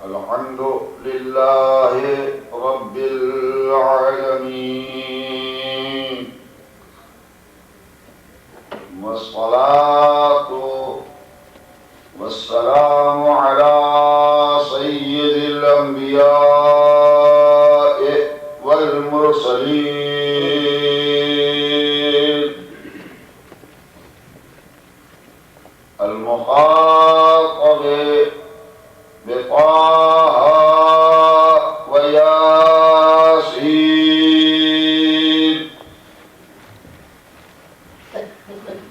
الحمد لله رب العالمين والصلاة والسلام على سيد الأنبياء والمرسلين المخاطب بطه وياسين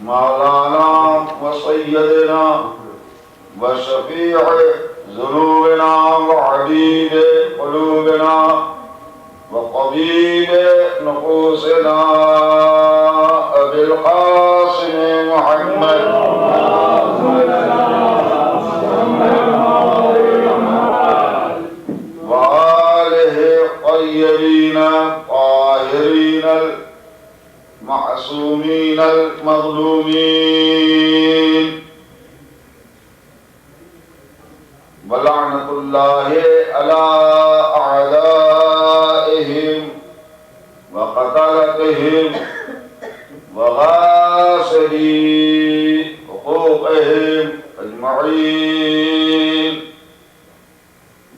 مولانا وسيدنا وشفيع ذنوبنا وحبيب قلوبنا وطبيب نفوسنا أبي القاسم محمد وآله الطيبين الطاهرين المعصومين المظلومين ولعنة الله على أعدائهم وقتلتهم وغاسلي حقوقهم أجمعين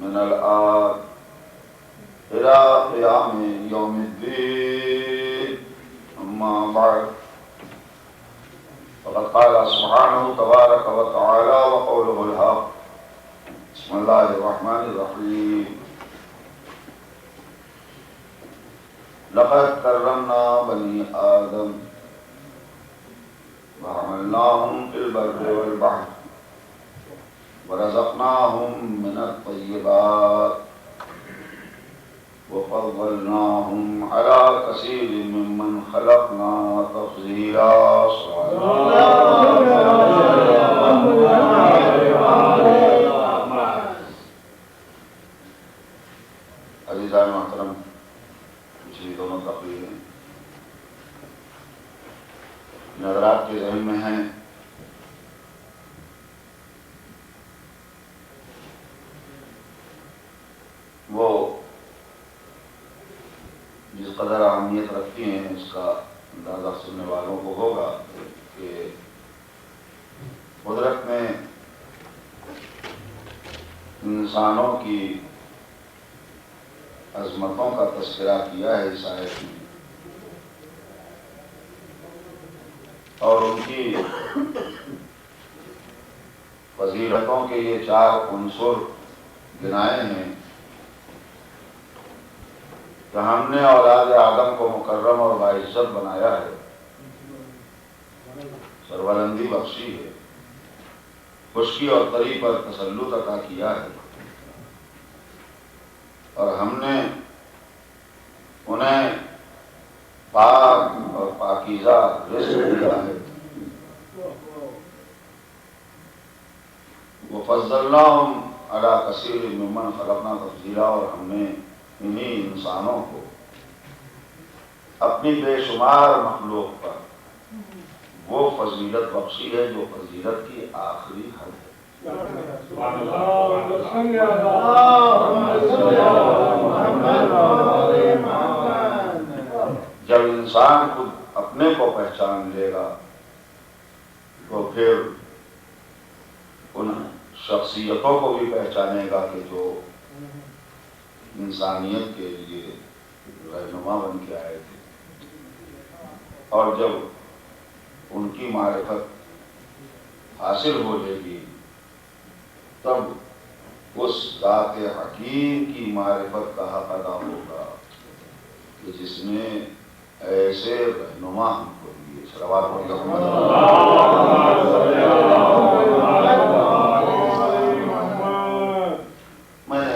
من الآن إلى قيام يوم الدين. أما بعد فقد قال سبحانه تبارك وتعالى وقوله الحق. بسم الله الرحمن الرحيم. لقد كرمنا بني آدم وحملناهم في البر والبحر ورزقناهم من الطيبات وفضلناهم على كثير ممن خلقنا تفضيلا. عزیزان محترم، پچھلی دونوں تقریریں نظرات کے ذہن میں ہیں. وہ جس قدر اہمیت رکھتی ہیں اس کا اندازہ سننے والوں کو ہوگا کہ قدرت نے انسانوں کی عظمتوں کا تذکرہ کیا ہے اس آیت میں، اور ان کی فضیلتوں کے یہ 4 عنصر گنائے ہیں کہ ہم نے اولاد آدم کو مکرم اور باعزت بنایا ہے، سربلندی بخشی ہے، خشکی اور تری پر تسلط عطا کیا ہے، اور ہم نے انہیں پاک اور پاکیزہ رزق دیا ہے. وَفَضَّلْنَاهُمْ عَلَىٰ كَثِيرٍ مِّمَّنْ خَلَقْنَا تَفْضِيلًا، اور ہم نے انہی انسانوں کو اپنی بے شمار مخلوق پر وہ فضیلت بخشی ہے جو فضیلت کی آخری حد ہے. جب انسان خود اپنے کو پہچان لے گا تو پھر ان شخصیتوں کو بھی پہچانے گا کہ جو انسانیت کے لیے رہنما بن کے آئے تھے، اور جب ان کی معرفت حاصل ہو جائے گی تب اس ذات حکیم کی معرفت کا حق ادا ہوگا کہ جس نے ایسے رہنما ہم کو دیے. صلوات محمد. میں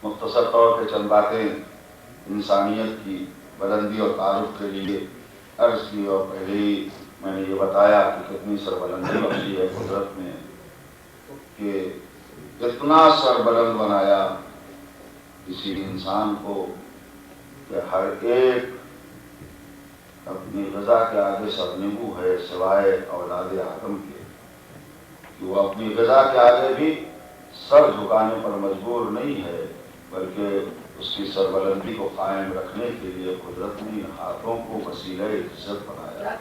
مختصر طور پہ چند باتیں انسانیت کی بلندی اور تعارف کے لیے عرض کی، اور پہلے ہی میں نے یہ بتایا کہ کتنی سربلندی بخشی ہے قدرت نے کہ اتنا سربلند بنایا کسی انسان کو کہ ہر ایک اپنی غذا کے آگے سرنگو ہے سوائے اولاد آدم کے، کہ وہ اپنی غذا کے آگے بھی سر جھکانے پر مجبور نہیں ہے، بلکہ اس کی سربلندی کو قائم رکھنے کے لیے قدرت نے ہاتھوں کو وسیلہ عزت بنایا۔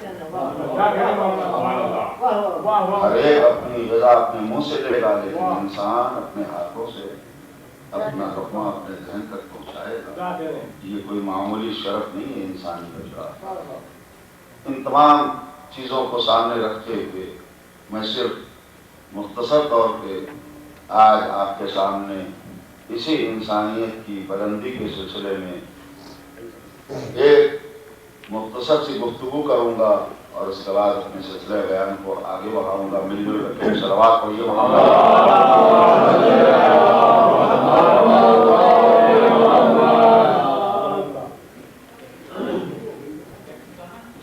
ہر ایک اپنی غذا اپنے منہ سے لے گا، لیکن انسان اپنے ہاتھوں سے اپنا لقمہ اپنے ذہن تک پہنچائے گا۔ یہ کوئی معمولی شرف نہیں ہے انسانیت کا۔ ان تمام چیزوں کو سامنے رکھتے ہوئے میں صرف مختصر طور پہ آج آپ کے سامنے اسی انسانیت کی بلندی کے سلسلے میں ایک مختصر سی گفتگو کروں گا، اور اس کے بعد اپنے سلسلہ بیان کو آگے بڑھاؤں گا۔ مل جل کر صلوات پڑھیے محمد۔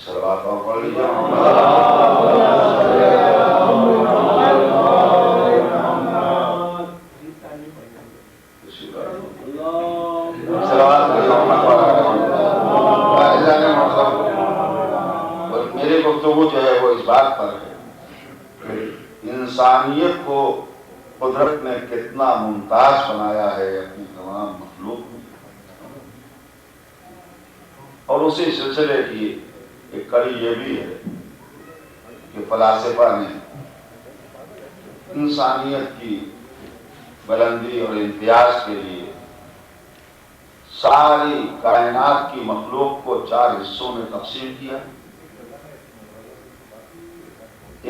صلوات اور پڑھ لیجیے میری گفتگو جو ہے وہ اس بات پر ہے کہ انسانیت کو قدرت نے کتنا ممتاز بنایا ہے اپنی تمام مخلوق میں، اور اسی سلسلے کی ایک کڑی یہ بھی ہے کہ فلاسفہ نے انسانیت کی بلندی اور امتیاز کے لیے ساری کائنات کی مخلوق کو 4 حصوں میں تقسیم کیا۔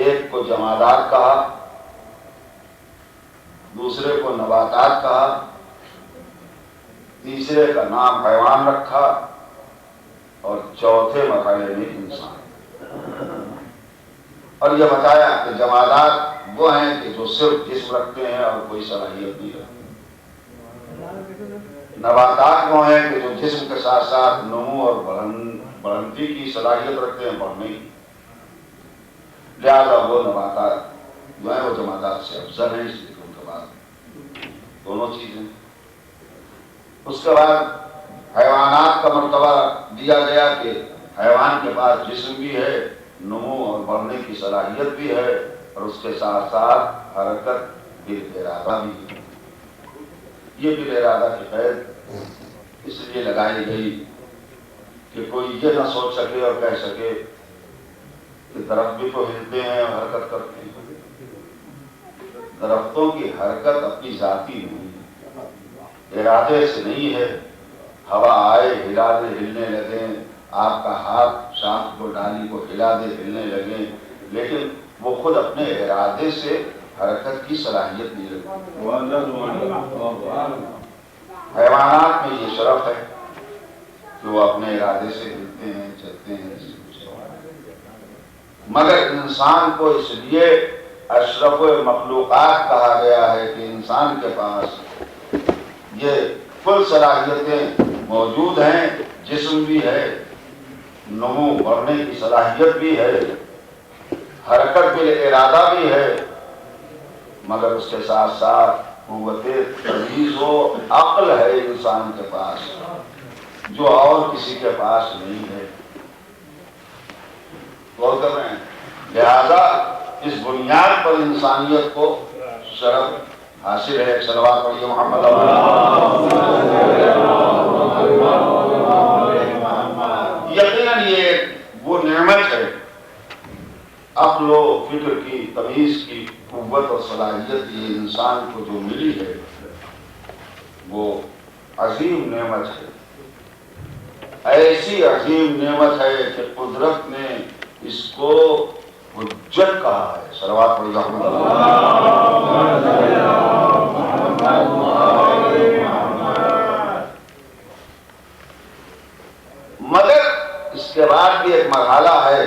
ایک کو جمادات کہا، دوسرے کو نباتات کہا، تیسرے کا نام حیوان رکھا، اور چوتھے مرحلے میں انسان۔ اور یہ بتایا کہ جمادات وہ ہیں کہ جو صرف جسم رکھتے ہیں اور کوئی صلاحیت نہیں رکھتے، نباتات وہ ہیں کہ جو جسم کے ساتھ ساتھ نمو اور بڑھنتی کی صلاحیت رکھتے ہیں، بڑھنے کی، لہذا وہ نباتات جو ہیں وہ جمادات سے افضل ہیں، اس لیے ان کے بعد دونوں چیزیں۔ اس کے بعد حیوانات کا مرتبہ دیا گیا کہ حیوان کے پاس جسم بھی ہے، نمو اور بڑھنے کی صلاحیت بھی ہے، اور اس کے ساتھ ساتھ حرکت بالارادہ بھی ہے۔ یہ بالارادہ کی قید اس لیے لگائی گئی کہ کوئی یہ نہ سوچ سکے اور کہہ سکے کہ درخت بھی تو ہلتے ہیں اور حرکت کرتے ہیں۔ درختوں کی حرکت اپنی ذاتی نہیں ہے، ارادے سے نہیں ہے۔ ہوا آئے ہلا دے ہلنے لگے، آپ کا ہاتھ شاخ کو ڈالی کو ہلا دے ہلنے لگے، لیکن وہ خود اپنے ارادے سے حرکت کی صلاحیت نہیں رکھتے۔ حیوانات میں یہ شرف ہے کہ وہ اپنے ارادے سے ہلتے ہیں، چلتے ہیں، مگر انسان کو اس لیے اشرف مخلوقات کہا گیا ہے کہ انسان کے پاس یہ کل صلاحیتیں موجود ہیں، جسم بھی ہے، نمو بڑھنے کی صلاحیت بھی ہے، حرکت بالارادہ بھی ہے، مگر اس کے ساتھ ساتھ قوت تمیز و عقل ہے انسان کے پاس، جو اور کسی کے پاس نہیں ہے۔ غور کر رہے ہیں؟ لہذا اس بنیاد پر انسانیت کو شرف حاصل ہے۔ صلوات پڑھیے محمد۔ یقیناً یہ وہ نعمت ہے، عقل و فکر کی، تمیز کی قوت اور صلاحیت یہ انسان کو جو ملی ہے وہ عظیم نعمت ہے، ایسی عظیم نعمت ہے کہ قدرت نے اس کو حجت کہا ہے۔ صلوات پڑھیے محمد۔ مگر اس کے بعد بھی ایک مرحلہ ہے،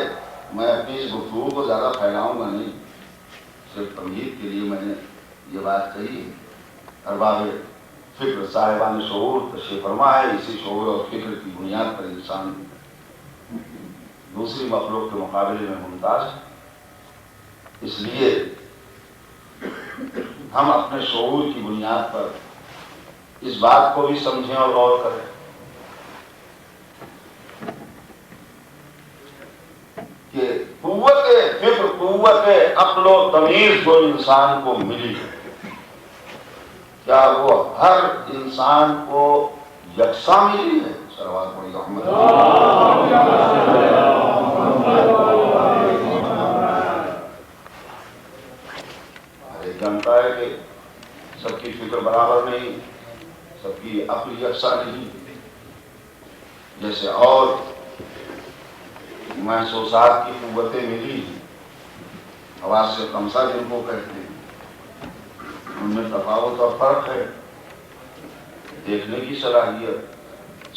میں اپنی اس گفتگو کو زیادہ پھیلاؤں گا نہیں، صرف تمہید کے لیے میں نے یہ بات کہی ہے۔ ارباب فکر صاحبان شعور تشریف فرما ہے، اسی شعور اور فکر کی بنیاد پر انسان دوسری مخلوق کے مقابلے میں ممتاز ہے۔ اس لیے ہم اپنے شعور کی بنیاد پر اس بات کو بھی سمجھیں اور غور کریں کہ قوت فکر، قوت عقل و تمیز جو انسان کو ملی ہے، کیا وہ ہر انسان کو یکساں ملی ہے؟ صلوات پڑھیے محمد۔ ہر ایک جانتا ہے کہ سب کی فکر برابر نہیں، سب کی عقل یکساں نہیں، جیسے اور محسوسات کی قوتیں ملی، حواس سے خمسہ جن کو کہتے ہیں، ان میں تفاوت اور فرق ہے۔ دیکھنے کی صلاحیت،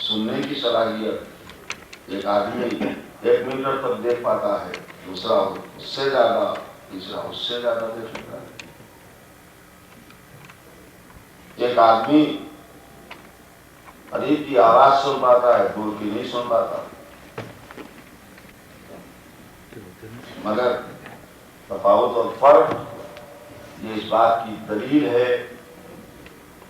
سننے کی صلاحیت، ایک آدمی 1 میٹر تک دیکھ پاتا ہے، دوسرا اس سے زیادہ، تیسرا اس سے زیادہ دیکھ سکتا ہے۔ ایک آدمی قریب کی آواز سن پاتا ہے، دور کی نہیں سن پاتا، مگر تفاوت اور فرق یہ اس بات کی دلیل ہے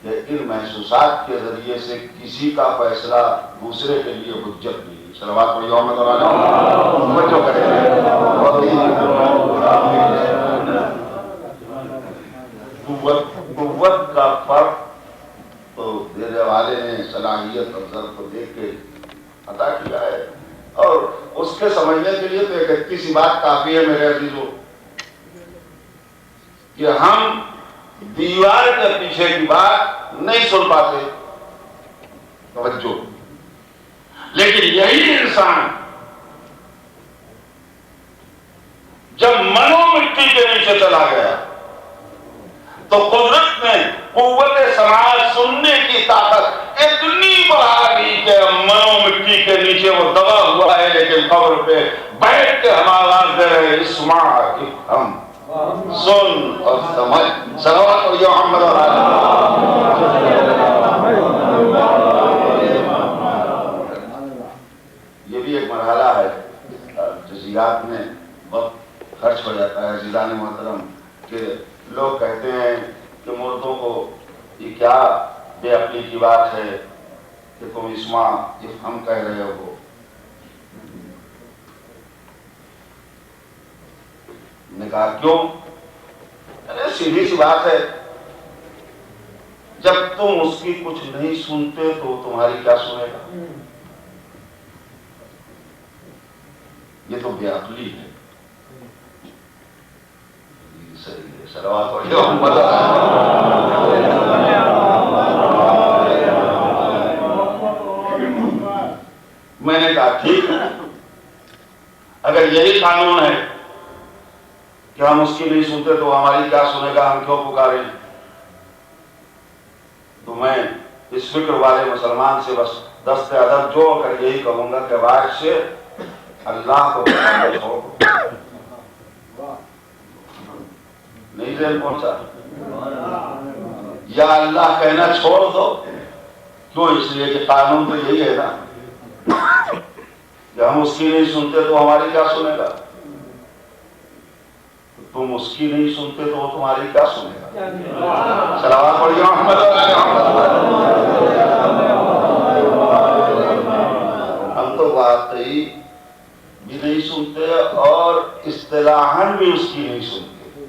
کہ ان محسوسات کے ذریعے سے کسی کا فیصلہ دوسرے کے لیے حجت نہیں۔ صلوات پڑھیے محمد توجہ کریں۔ قوت کا فرق تو دینے والے نے صلاحیت اور ضرورت کو دیکھ کے عطا کیا ہے، اور اس کے سمجھنے کے لیے تو ایک اچھی سی بات کافی ہے میرے عزیزوں، کہ ہم دیوار کے پیچھے کی بات نہیں سن پاتے، توجہ، لیکن یہی انسان جب منو مٹی کے نیچے چلا گیا تو قدرت نے قوت سماعت سننے کی طاقت اتنی بڑھا دی کہ منو مٹی کے نیچے وہ دبا ہوا ہے، لیکن قبر پہ بیٹھ کے ہم آواز دے رہے اسمع ہم سن اور سمجھ۔ صلوات پڑھیے محمد اور یہ بھی ایک مرحلہ ہے، جزیات میں وقت خرچ ہو جاتا ہے عزیزان محترم، کہ لوگ کہتے ہیں کہ مردوں کو یہ کیا بے عقلی کی بات ہے کہ تم اسمع ہم کہہ رہے ہو۔ نے کہا کیوں؟ ارے سیدھی سی بات ہے، جب تم اس کی کچھ نہیں سنتے تو تمہاری کیا سنے گا؟ یہ تو بے عقلی ہے۔ صحیح ہے، صلوات پڑھیے محمد۔ میں نے کہا ٹھیک ہے، اگر یہی قانون ہے کہ ہم اس کی نہیں سنتے تو ہماری کیا سنے گا، ہم کیوں پکاریں؟ تو میں اس فکر والے مسلمان سے بس دست ادب جو کر یہی کہوں گا کہ واحد سے اللہ کو چھوڑ، نہیں ذہن پہنچا، یا اللہ کہنا چھوڑ دو۔ کیوں؟ اس لیے کہ قانون تو یہی ہے نا کہ ہم اس کی نہیں سنتے تو ہماری کیا سنے گا، تم اس کی نہیں سنتے تو وہ تمہاری کیا سنے گا۔ صلوات پڑھیے محمد۔ ہم تو واقعی بھی نہیں سنتے اور اصطلاحاً بھی اس کی نہیں سنتے،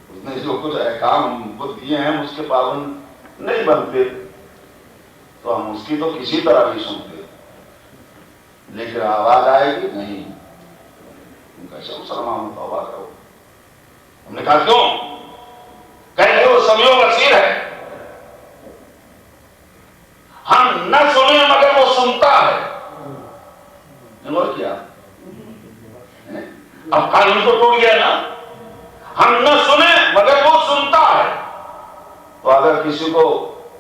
اس نے جو کچھ احکام کو دیے ہیں اس کے پابند نہیں بنتے، تو ہم اس کی تو کسی طرح نہیں سنتے، لیکن آواز آئے گی نہیں، کیسے مسلمان توبہ کرو۔ ہم نے کہا کیوں؟ کہتے وہ سمیع و بصیر ہے، ہم نہ سنیں مگر وہ سنتا ہے۔ اور کیا؟ اب قانون تو ٹوٹ گیا نا، ہم نہ سنیں مگر وہ سنتا ہے۔ تو اگر کسی کو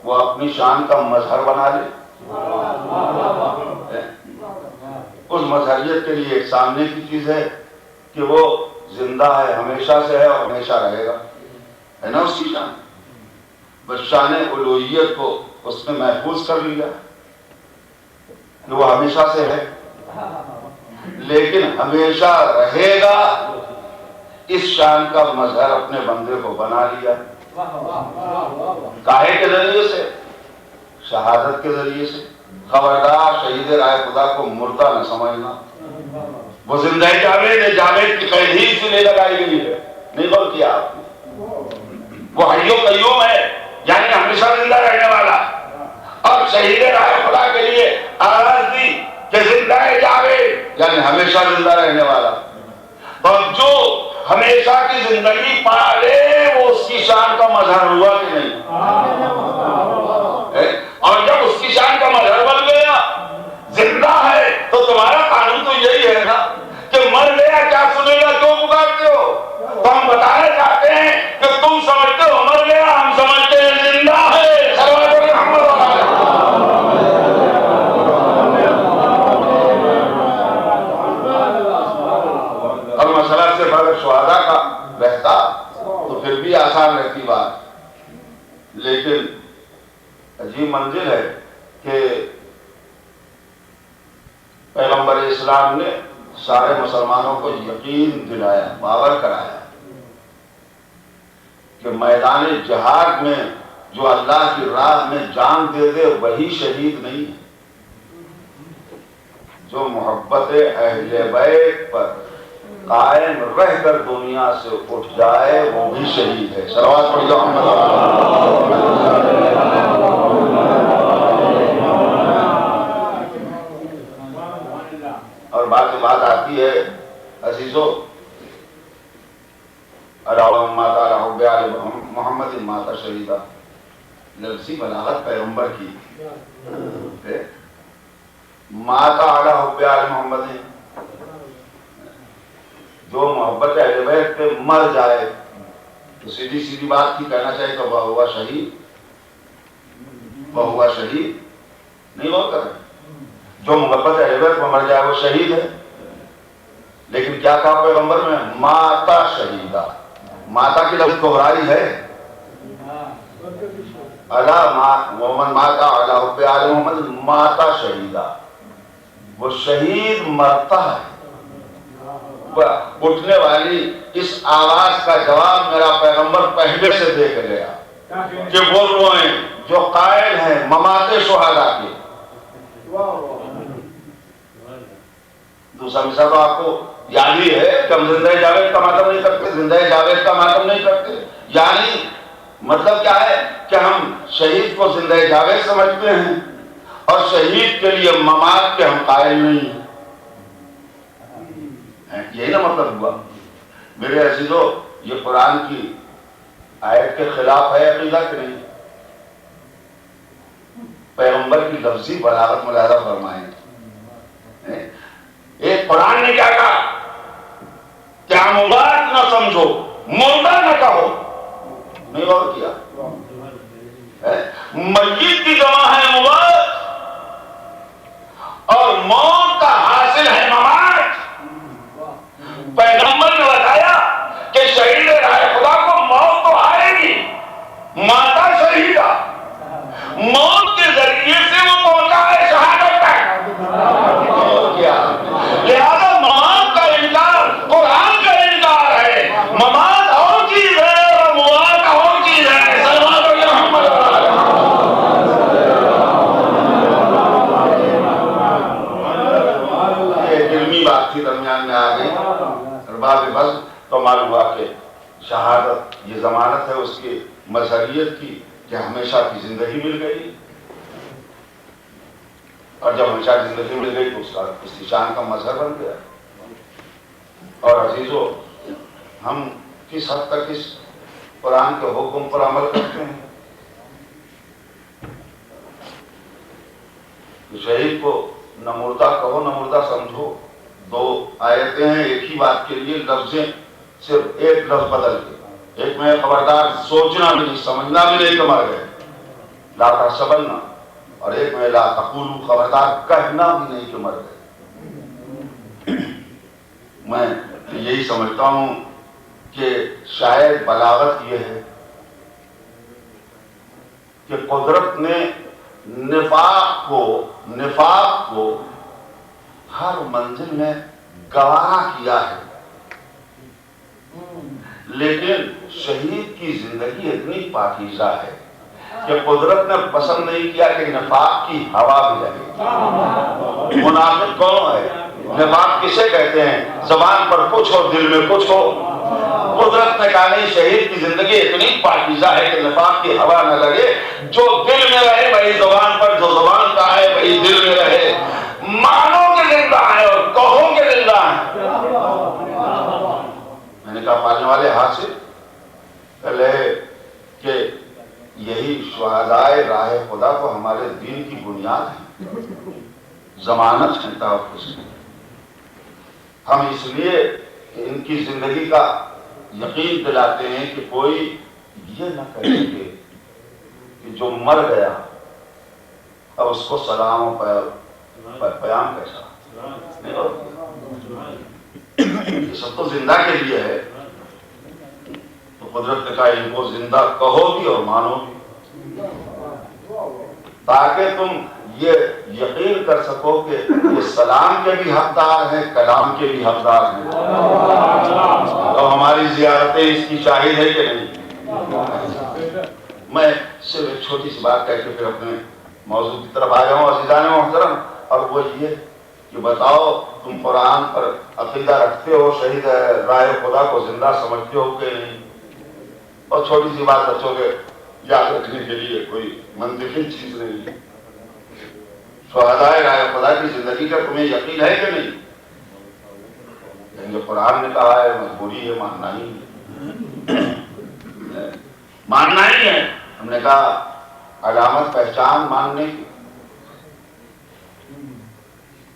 وہ اپنی شان کا مظہر بنا لے، اس مظہریت کے لیے ایک سامنے کی چیز ہے کہ وہ زندہ ہے، ہمیشہ سے ہے اور ہمیشہ رہے گا، ہے نا اس کی شان۔ بس شان الوہیت کو اس نے محفوظ کر لیا کہ وہ ہمیشہ سے ہے، لیکن ہمیشہ رہے گا اس شان کا مظہر اپنے بندے کو بنا لیا۔ کاہے کے ذریعے سے؟ شہادت کے ذریعے سے۔ خبردار شہید رائے خدا کو مردہ نہ سمجھنا، وہ زندہ جاوید ہے، جاوید کی قید ہی اس لیے لگائی گئی ہے، نہیں غور کیا آپ نے؟ وہ حی و قیوم ہے، ہمیشہ زندہ رہنے والا، اور شہید راہ خدا کے لیے آواز دی کہ زندہ جاوید یعنی ہمیشہ زندہ رہنے والا، اور جو ہمیشہ کی زندگی پالے وہ اس کی شان کا مظہر ہوا کہ نہیں؟ اور جب اس کی شان کا مظہر بن گیا، زندہ ہے، تو تمہارا قانون تو یہی ہے نا کہ مر گیا کیا سنے گا، کیوں پکارتے ہو؟ تو ہم بتانا چاہتے ہیں کہ تم سمجھتے ہو مر گیا، ہم سمجھتے ہیں زندہ ہے۔ صلوات محمد اور مسئلہ صرف اگر شہداء کا رہتا تو پھر بھی آسان رہتی بات، لیکن عجیب منزل ہے کہ پیغمبر اسلام نے سارے مسلمانوں کو یقین دلایا، باور کرایا کہ میدان جہاد میں جو اللہ کی راہ میں جان دے دے وہی شہید نہیں ہے، جو محبت اہل بیت پر قائم رہ کر دنیا سے اٹھ جائے وہ بھی شہید ہے۔ صلوات پڑھیے محمد۔ اور بات آتی ہے عزیزو، ماتا حب آل محمد ماتا شہیدہ، لفظی بلاغت پیغمبر کی، ماتا علی حب آل محمد، جو محبت اہل بیت پہ مر جائے تو سیدھی سیدھی بات کی کہنا چاہیے تو وہ شہید، وہ شہید نہیں ہوتا ہے، جو محبت اہل بیت پہ مر جائے وہ شہید ہے۔ لیکن کیا کہا پیغمبر میں؟ ماتا شہیدہ، ماتا کی لفظ دہرائی ہے، محمد ماتا علی حب آل محمد ماتا شہیدہ، وہ شہید مرتا ہے۔ اٹھنے والی اس آواز کا جواب میرا پیغمبر پہلے سے دے کے گیا کہ وہ روئیں جو قائل ہیں ممات شہداء کے۔ دوسرا مثال تو آپ کو یاد ہی ہے کہ ہم زندہ جاوید کا ماتم نہیں کرتے، زندہ جاوید کا ماتم نہیں کرتے، یعنی مطلب کیا ہے کہ ہم شہید کو زندہ جاوید سمجھتے ہیں اور شہید کے لیے ممات کے ہم قائل نہیں ہیں، یہی نا مطلب ہوا۔ میرے عزیزو، یہ قرآن کی آیت کے خلاف ہے عقیدہ کہ نہیں؟ پیغمبر کی لفظی بلاغت ملاحظہ فرمائیں، ایک قرآن نے کیا کہا کہ اموات نہ سمجھو، مردہ نہ کہو، نہیں غور کیا؟ میت کی جمع ہے اموات اور موت کا حاصل ہے ممات۔ پیغمبر نے بتایا کہ شہید راہ خدا کو موت تو آئے گی، ماتا شہیدہ، موت کے ذریعے سے وہ پہنچا ہے شہادت تک۔ لہذا ممات کا انکار قرآن کا انکار ہے، ممات اور چیز ہے اور اموات اور چیز ہے۔ صلوات علی محمد۔ یہ علمی بات تھی درمیان میں آ گئی، بس تو معلوم ہوا کہ شہادت یہ ضمانت ہے اس کی مظہریت کی کہ ہمیشہ کی زندگی مل گئی، اور جب ہمیشہ کی زندگی مل گئی تو اس کی شان کا مظہر بن گیا۔ اور عزیزو، ہم کس حد تک اس قرآن کے حکم پر عمل کرتے ہیں؟ شہید کو نہ مردہ کہو نہ مردہ سمجھو، دو آیتیں ہیں ایک ہی بات کے لیے، لفظیں صرف ایک لفظ بدل کے، ایک میں خبردار سوچنا بھی نہیں، سمجھنا بھی نہیں کہ مر گئے، لا تحسبن، اور ایک میں لا تقولوا، خبردار کہنا بھی نہیں کہ مر گئے۔ میں یہی سمجھتا ہوں کہ شاید بلاغت یہ ہے کہ قدرت نے نفاق کو ہر منزل میں گوارا کیا ہے، لیکن شہید کی زندگی اتنی پاکیزہ ہے کہ قدرت نے پسند نہیں کیا کہ نفاق کی ہوا بھی لگے۔ منافق کون ہے؟ نفاق کسے کہتے ہیں؟ زبان پر کچھ اور دل میں کچھ ہو، قدرت نے کہا نہیں، شہید کی زندگی اتنی پاکیزہ ہے کہ نفاق کی ہوا نہ لگے، جو دل میں رہے وہی زبان پر، جو زبان کا ہے وہی دل میں رہے۔ مانو کہ زندہ ہے اور کہو کہ زندہ ہے۔ میں نے کہا پالنے والے ہاتھ سے پہلے کہ یہی شہدائے راہ خدا کو ہمارے دین کی بنیاد ہے، ضمانت ہے تحفظ کی۔ ہم اس لیے ان کی زندگی کا یقین دلاتے ہیں کہ کوئی یہ نہ کہہ سکے کہ جو مر گیا اب اس کو سلام و پیام کیسا نہیں ہوتا، یہ سب تو زندہ کے لیے ہے۔ تو قدرت نے کہا ان کو زندہ کہو بھی اور مانو بھی، تاکہ تم یہ یقین کر سکو کہ یہ سلام کے بھی حقدار ہیں، کلام کے بھی حقدار ہیں۔ تو ہماری زیارتیں اس کی شاہد ہے کہ نہیں؟ میں صرف ایک چھوٹی سی بات کہہ کے پھر اپنے موضوع کی طرف آ جاؤں عزیزان محترم، اور وہ یہ کہ بتاؤ تم قرآن پر عقیدہ رکھتے ہو، شہید راہ خدا کو زندہ سمجھتے ہو کہ نہیں؟ اور چھوٹی سی بات بچوں کے یاد رکھنے کے لیے کوئی منطقی چیز نہیں ہے۔ شہدائے راہ خدا کی زندگی کا تمہیں یقین ہے کہ نہیں؟ لیکن قرآن نے کہا ہے مجبوری ہے، ماننا ہی ہے، ماننا ہی ہے۔ ہم نے کہا علامت پہچان ماننے کی،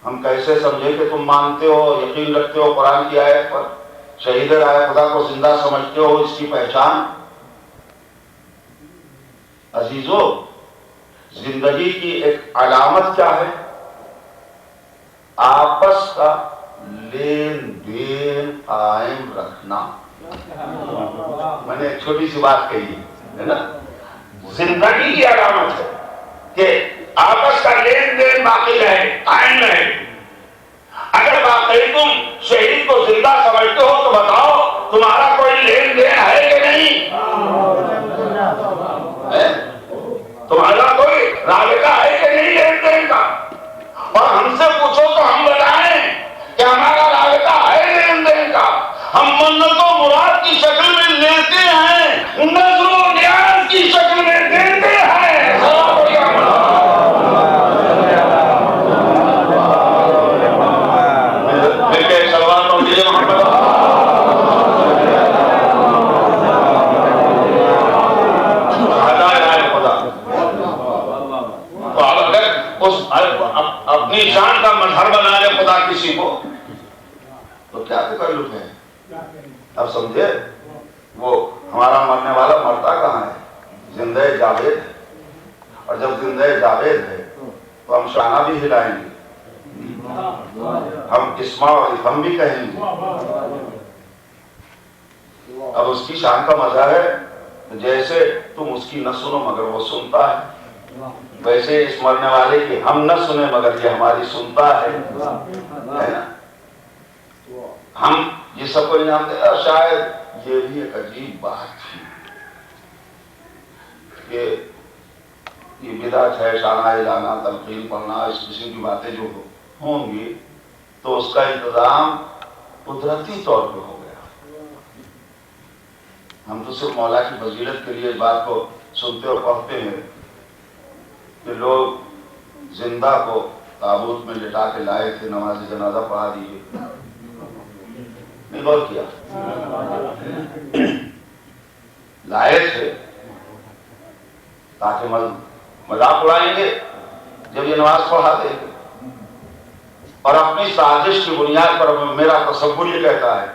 ہم کیسے سمجھے کہ تم مانتے ہو، یقین رکھتے ہو قرآن کی آیت پر، شہید راہ خدا کو زندہ سمجھتے ہو، اس کی پہچان؟ عزیزو، زندگی کی ایک علامت کیا ہے؟ آپس کا لین دین قائم رکھنا۔ میں نے ایک چھوٹی سی بات کہی ہے نا، زندگی کی علامت ہے کہ آپس کا لین دین باقی رہے، قائم رہے۔ اگر واقعی تم شہید کو زندہ سمجھتے ہو تو بتاؤ تمہارا کوئی لین دین ہے کہ نہیں؟ تمہارا کوئی رابطہ ہے کہ نہیں لین دین کا؟ اور ہم سے پوچھو تو ہم بتائیں کہ ہمارا رابطہ ہے لین دین کا۔ ہم منت و مراد کی شکل میں لیتے ہیں، نظر و نیاز کی شکل میں دیتے ہیں۔ اپنی شان کا مظہر بنا لے خدا کسی کو تو کیا تکلف ہے؟ اب سمجھے، وہ ہمارا مرنے والا مرتا کہاں ہے؟ زندہ جاوید ہے، اور جب زندہ جاوید ہے تو ہم شانہ بھی ہلائیں گے، ہم اسما اور افہم بھی کہیں گے۔ اب اس کی شان کا مظہر ہے، جیسے تم اس کی نہ سنو مگر وہ سنتا ہے، ویسے اس مرنے والے کی ہم نہ سنیں مگر یہ ہماری سنتا ہے نا؟ ہم یہ سب کو انعام دے۔ شاید یہ بھی ایک عجیب بات تھی کہ یہ بدعت ہے، شانہ جانا، تلقین پڑھنا، اس قسم کی باتیں جو ہوں گی تو اس کا انتظام قدرتی طور پہ ہو گیا۔ ہم تو صرف مولا کی فضیلت کے لیے اس بات کو سنتے اور پڑھتے ہیں کہ لوگ زندہ کو تابوت میں لٹا کے لائے تھے، نماز جنازہ پڑھا دیے، نہیں غور کیا؟ لائے تھے تاکہ مذاق اڑائیں گے جب یہ نماز پڑھا دیں گے، اور اپنی سازش کی بنیاد پر میرا تصور یہ کہتا ہے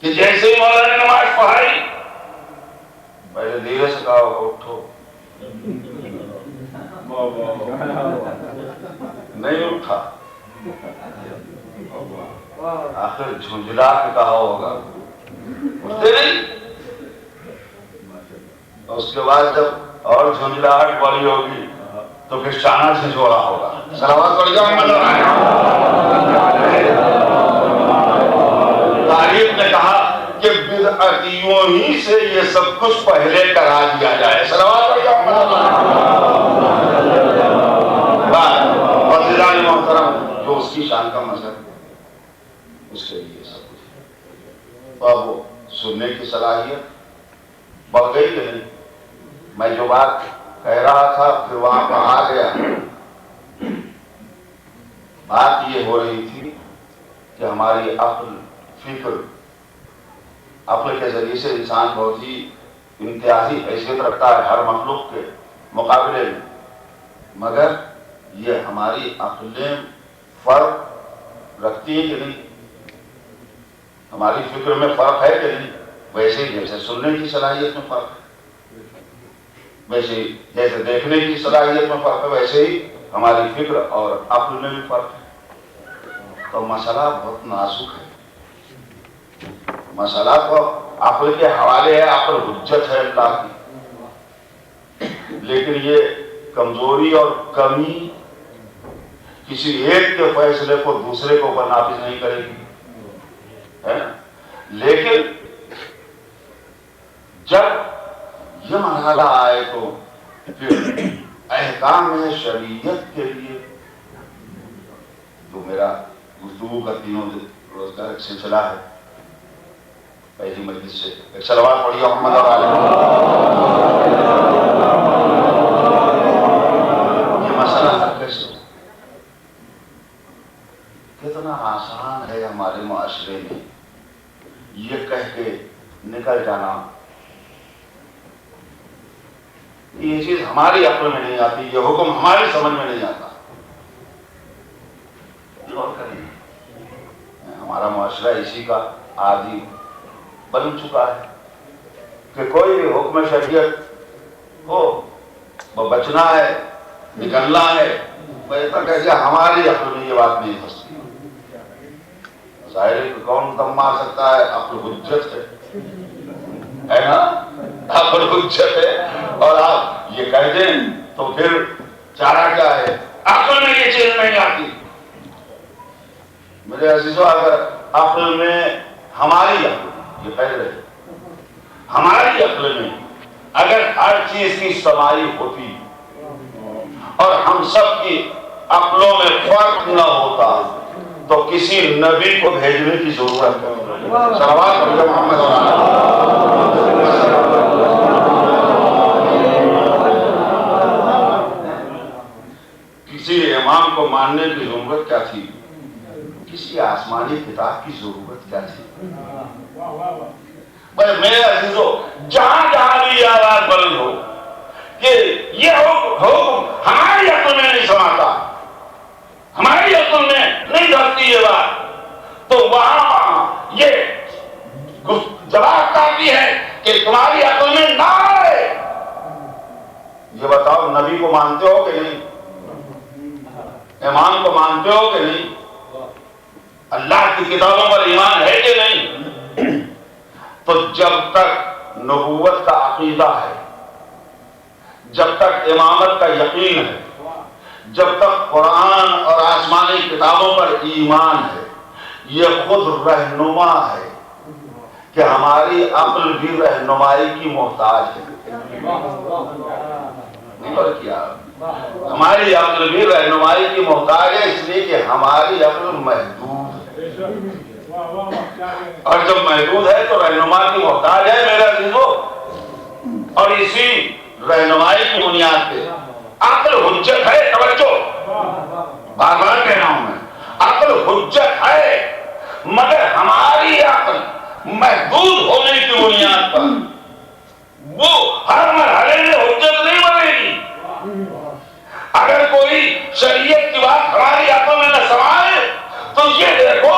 کہ جیسے ہی مولا نے نماز پڑھائی پہلے دھیرے سے کہا اٹھو، نہیں اٹھا، آخر جھنجھلا کے کہا ہوگا، اٹھتے نہیں۔ اس کے بعد جب اور جھنجھلاہٹ بڑی ہوگی تو پھر شانہ سے جوڑا ہوگا۔ صلوات پڑھ جاؤ۔ تاریخ نے کہا کہ بدعتیوں ہی سے یہ سب کچھ پہلے کرا دیا جائے۔ صلوات پڑھ جاؤ۔ محترم، جو اس کی شان کا مظہر اس کے لیے سب کچھ سننے کی صلاحیت بڑھ گئی کہ نہیں؟ میں جو بات کہہ رہا تھا پھر وہاں پر آ گیا. بات یہ ہو رہی تھی کہ ہماری عقل فکر، عقل کے ذریعے سے انسان بہت ہی انتہائی حیثیت رکھتا ہے ہر مخلوق کے مقابلے میں، مگر یہ ہماری عقلیں فرق رکھتی ہیں کہ نہیں؟ ہماری فکر میں فرق ہے کہ نہیں؟ ویسے ہی جیسے سننے کی صلاحیت میں فرق ہے، ویسے ہی جیسے دیکھنے کی صلاحیت میں فرق ہے، ویسے ہی ہماری فکر اور عقل میں بھی فرق ہے. تو مسئلہ بہت نازک ہے. مسئلہ تو عقل کے حوالے ہے، عقل حجت ہے اللہ کی، لیکن یہ کمزوری اور کمی کسی ایک کے فیصلے کو دوسرے کو اوپر نافذ نہیں کرے گی، ہے نا؟ لیکن جب یہ مرحلہ آئے تو پھر احکام شریعت کے لیے جو میرا گفتگو کا تینوں روز کا ایک سلسلہ ہے، پہلی مجلس سے ایک صلوات پڑھیے محمد اور آلہ. یہ مسئلہ حل کیسے ہو؟ کتنا آسان ہے ہمارے معاشرے میں یہ کہہ کے نکل جانا یہ چیز ہماری عقل میں نہیں آتی، یہ حکم ہماری سمجھ میں نہیں آتا. غور کریں، ہمارا معاشرہ اسی کا عادی بن چکا ہے کہ کوئی بھی حکم شریعت ہو وہ بچنا ہے، نکلنا ہے، ایسا کہہ دیا ہماری عقل میں یہ بات نہیں پھنستی. ظاہر ہے کہ کون دم مار سکتا ہے؟ عقل حجت ہے نا؟ عقل حجت ہے. اور آپ یہ کہہ دیں تو پھر چارہ کیا ہے؟ عقل میں یہ چیز نہیں آتی. میرے عزیزو، اگر عقل میں ہماری عقل، یہ پہلے ہماری عقل میں اگر ہر چیز کی سمائی ہوتی اور ہم سب کی عقلوں میں فرق نہ ہوتا تو کسی نبی کو بھیجنے کی ضرورت نہیں. صلوات پڑھیے محمد اور کسی امام کو ماننے کی ضرورت کیا تھی؟ کسی آسمانی کتاب کی ضرورت کیا تھی؟ میرے عزیزو، جہاں جہاں بھی یہ آواز بلند ہو کہ یہ حکم ہماری عقل میں نہیں سماتا، ہماری عقل میں نہیں دھرتی یہ بات، تو وہاں یہ جواب کافی ہے کہ تمہاری عقل میں نہ آئے. یہ بتاؤ، نبی کو مانتے ہو کہ نہیں؟ امام کو مانتے ہو کہ نہیں؟ اللہ کی کتابوں پر ایمان ہے کہ نہیں؟ تو جب تک نبوت کا عقیدہ ہے، جب تک امامت کا یقین ہے، جب تک قرآن اور آسمانی کتابوں پر ایمان ہے، یہ خود رہنما ہے کہ ہماری عقل بھی رہنمائی کی محتاج ہے. نہیں کیا؟ ہماری عقل بھی رہنمائی کی محتاج ہے، اس لیے کہ ہماری عقل محدود ہے، اور جب محدود ہے تو رہنما کی محتاج ہے میرے عزیزو. اور اسی رہنمائی کی بنیاد پہ عقل حجت ہے. توجہ، بار بار کہہ رہا ہوں میں، عقل حجت ہے، مگر ہماری عقل محدود ہونے کی بنیاد پر وہ ہر مرحلے میں حجت نہیں بنے گی. اگر کوئی شریعت کی بات ہماری عقل میں نہ سمائے تو یہ دیکھو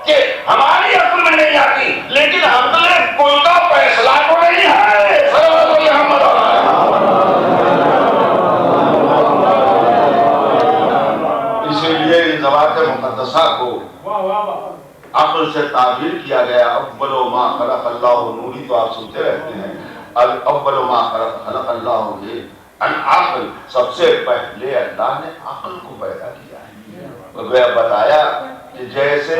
کہ ہماری عقل میں نہیں آتی، لیکن ہم نے کل کا فیصلہ تو نہیں ہے. اسی لیے ان ذوات مقدسہ کو عقل سے تعبیر کیا گیا. اول ما خلق اللہ، نوری تو آپ سنتے رہتے ہیں، اول ما خلق اللہ العقل، سب سے پہلے اللہ نے عقل کو پیدا کیا ہے. بتایا کہ جیسے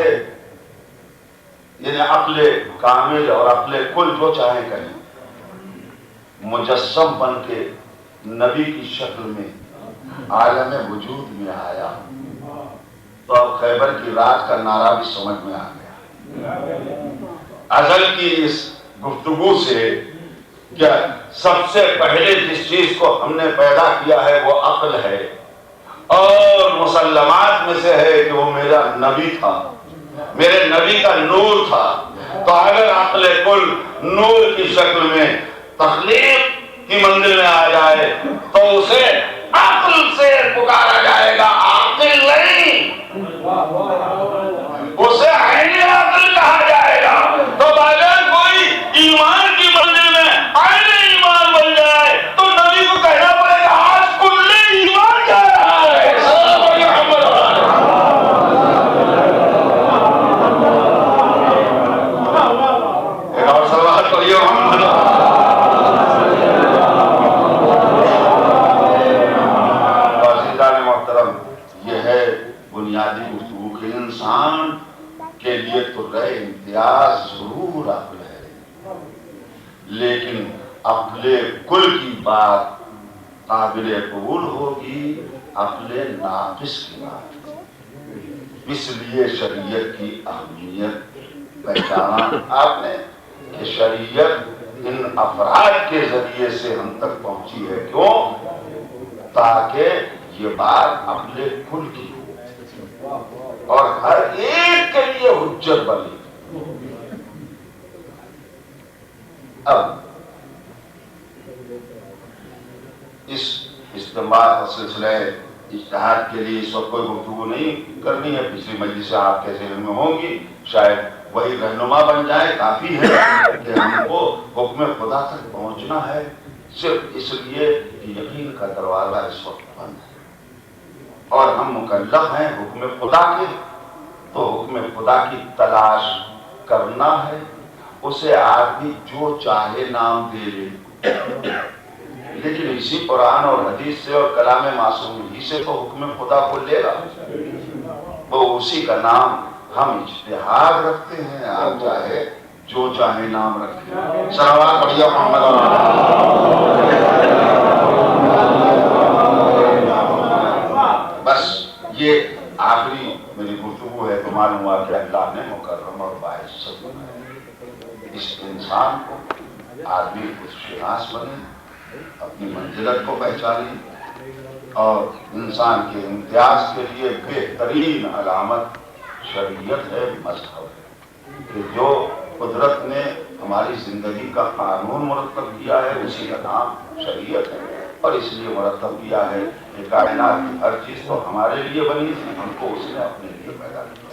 یعنی عقل کامل اور عقل کل جو چاہے کہیں مجسم بن کے نبی کی شکل میں عالم وجود میں آیا، تو اب خیبر کی رات کا نعرہ بھی سمجھ میں آ گیا. ازل کی اس گفتگو سے کہ سب سے پہلے جس چیز کو ہم نے پیدا کیا ہے وہ عقل ہے، اور مسلمات میں سے ہے کہ وہ میرا نبی تھا، میرے نبی کا نور تھا۔ تو اگر عقل کل نور کی شکل میں تخلیق کی منزل میں آ جائے تو اسے عقل سے پکارا جائے گا، عاقل نہیں، اسے عین عقل کہا جائے گا۔ تو اگر کوئی ایمان کی منزل میں عین ایمان بن جائے تو نبی کو کہنا پڑے گا آج کل ایمان جا رہا ہے۔ ایک اور سوال کریے محمد۔ یہ ہے بنیادی گفتگو کہ انسان کے لیے تو رائے امتیاز ضرور عقل ہے، لیکن عقل کل کی بات قابل قبول ہوگی عقل ناقص کی بات۔ اس لیے شریعت کی اہمیت پہچانا آپ نے کہ شریعت ان افراد کے ذریعے سے ہم تک پہنچی ہے، کیوں؟ تاکہ یہ بات عقل کل کی ہو اور ہر ایک کے لیے حجت بنے۔ اب اس استنباط کا سلسلہ اجتہاد کے لیے اس وقت کوئی گفتگو نہیں کرنی ہے، پچھلی مجلس سے آپ کے ذہن میں ہوں گی، شاید وہی رہنما بن جائے، کافی ہے کہ ہم کو حکم خدا تک پہنچنا ہے، صرف اس لیے کہ یقین کا دروازہ اس وقت بند ہے اور ہم مکلف ہیں حکم خدا کے، تو حکم خدا کی تلاش کرنا ہے۔ اسے آدمی جو چاہے نام دے لے، لیکن اسی قرآن اور حدیث سے اور کلام معصوم ہی سے تو حکم خدا کو لے گا، تو اسی کا نام ہم اجتہاد رکھتے ہیں، آپ چاہے جو چاہے نام رکھیں۔ صلوات پڑھیے محمد۔ بس یہ آخری میری گفتگو ہے، تو معلوم ہوا کہ اللہ نے مکرم اور باعزت بنایا اس انسان کو، آدمی خود شناس بنے، اپنی منزلت کو پہچانے، اور انسان کے امتیاز کے لیے بہترین علامت شریعت ہے، مذہب ہے، کہ جو قدرت نے ہماری زندگی کا قانون مرتب کیا ہے اسی کا نام شریعت ہے، اور اس لیے مرتب کیا ہے کہ کائنات کی ہر چیز تو ہمارے لیے بنی تھی، ہم کو اس نے اپنے لیے پیدا کیا۔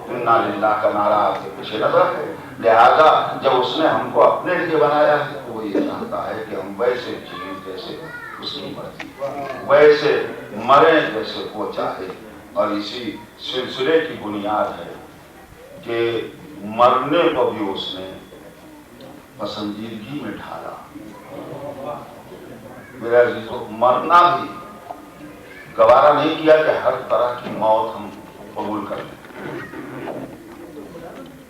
انا للہ کا نعرہ آپ کے پیچھے نظر ہے، لہذا جب اس نے ہم کو اپنے لیے بنایا ہے تو وہ یہ چاہتا ہے کہ ہم ویسے جئیں جیسے اس کی مرضی، ویسے مریں جیسے وہ چاہے، اور اسی سلسلے کی بنیاد ہے کہ مرنے کو بھی اس نے پسندیدگی میں ڈھالا۔ میرے عزیزو، مرنا بھی گوارا نہیں کیا کہ ہر طرح کی موت ہم قبول کر لیں،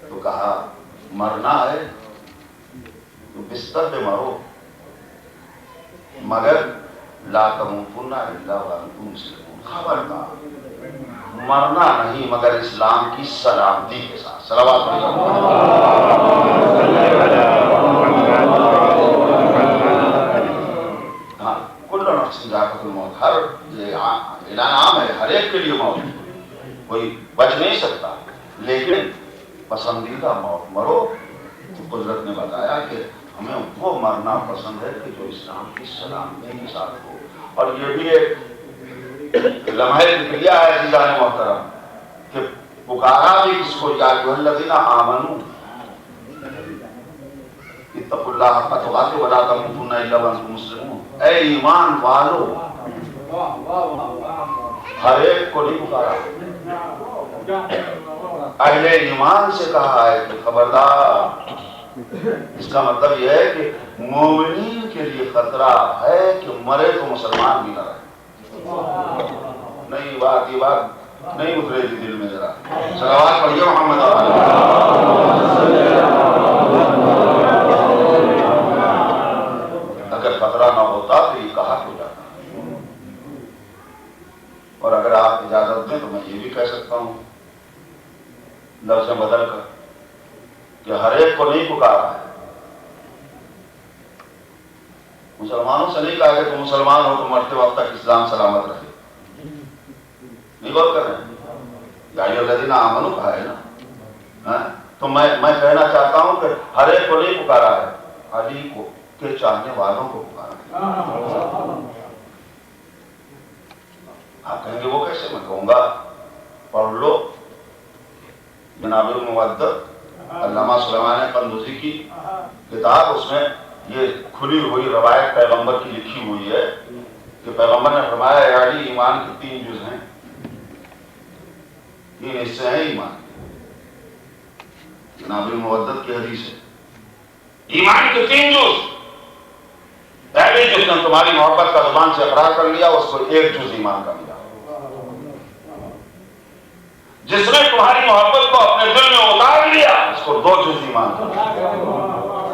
تو کہا مرنا ہے تو بستر پہ مرو، مگر لا تموتن الا وانتم مسلمون، خبردار مرنا نہیں مگر اسلام کی سلامتی کے ساتھ۔ صلوات ہاں، کل نفس ذائقۃ الموت، ہر اعلان عام ہے، ہر ایک کے لیے موت، کوئی بچ نہیں سکتا، لیکن پسندیدہ موت مرو۔ تو قدرت نے بتایا کہ ہمیں وہ مرنا پسند ہے کہ جو اسلام کی سلامتی کے ساتھ ہو، اور یہ بھی ایک لمحے ذکریہ ہے عزیزان محترم کہ پکارا بھی اس کو، یا ایھا الذین آمنوا اتقوا اللہ حق تقاته ولا تموتن الا وانتم مسلمون، اے ایمان والو، ہر ایک کو نہیں پکارا، اہل ایمان سے کہا ہے کہ خبردار۔ اس کا مطلب یہ ہے کہ مومنین کے لیے خطرہ ہے کہ مرے تو مسلمان بھی نہ رہے۔ نہیں، یہ بات نہیں اترے گی دل میں ذرا۔ صلوات پڑھیے محمد۔ اگر خطرہ نہ ہوتا تو یہ کہا ہو جاتا، اور اگر آپ اجازت دیں تو میں یہ بھی کہہ سکتا ہوں لفظ بدل کر کہ ہر ایک کو پکارا ہے. مسلمانوں سے نہیں کہا کہ تم مسلمان ہو تو مرتے وقت تک اسلام سلامت رکھے. نہیں بات کر رہے ہیں. یا الذین آمنوا کہا ہے نا. تو میں کہنا چاہتا ہوں کہ ہر ایک کو نہیں پکارا ہے, علی کو کے چاہنے والوں کو پکارا ہے. آپ کہیں گے وہ کیسے؟ میں کہوں گا پڑھ لو جناب المودت علامہ سلیمان قندوزی کی کتاب, اس میں یہ کھلی ہوئی روایت پیغمبر کی لکھی ہوئی ہے کہ پیغمبر نے فرمایا اے علی ایمان کے 3 جز ہیں, 3 حصے ہیں ایمان. جناب المودت کی حدیث ہے, ایمان کے 3 جز. پہلے جس نے تمہاری محبت کا زبان سے اقرار کر لیا اس کو 1 جز ایمان کا ملا. جس نے تمہاری محبت کو اپنے دل میں اتار لیا اس کو 2 جز ایمان کا ملا.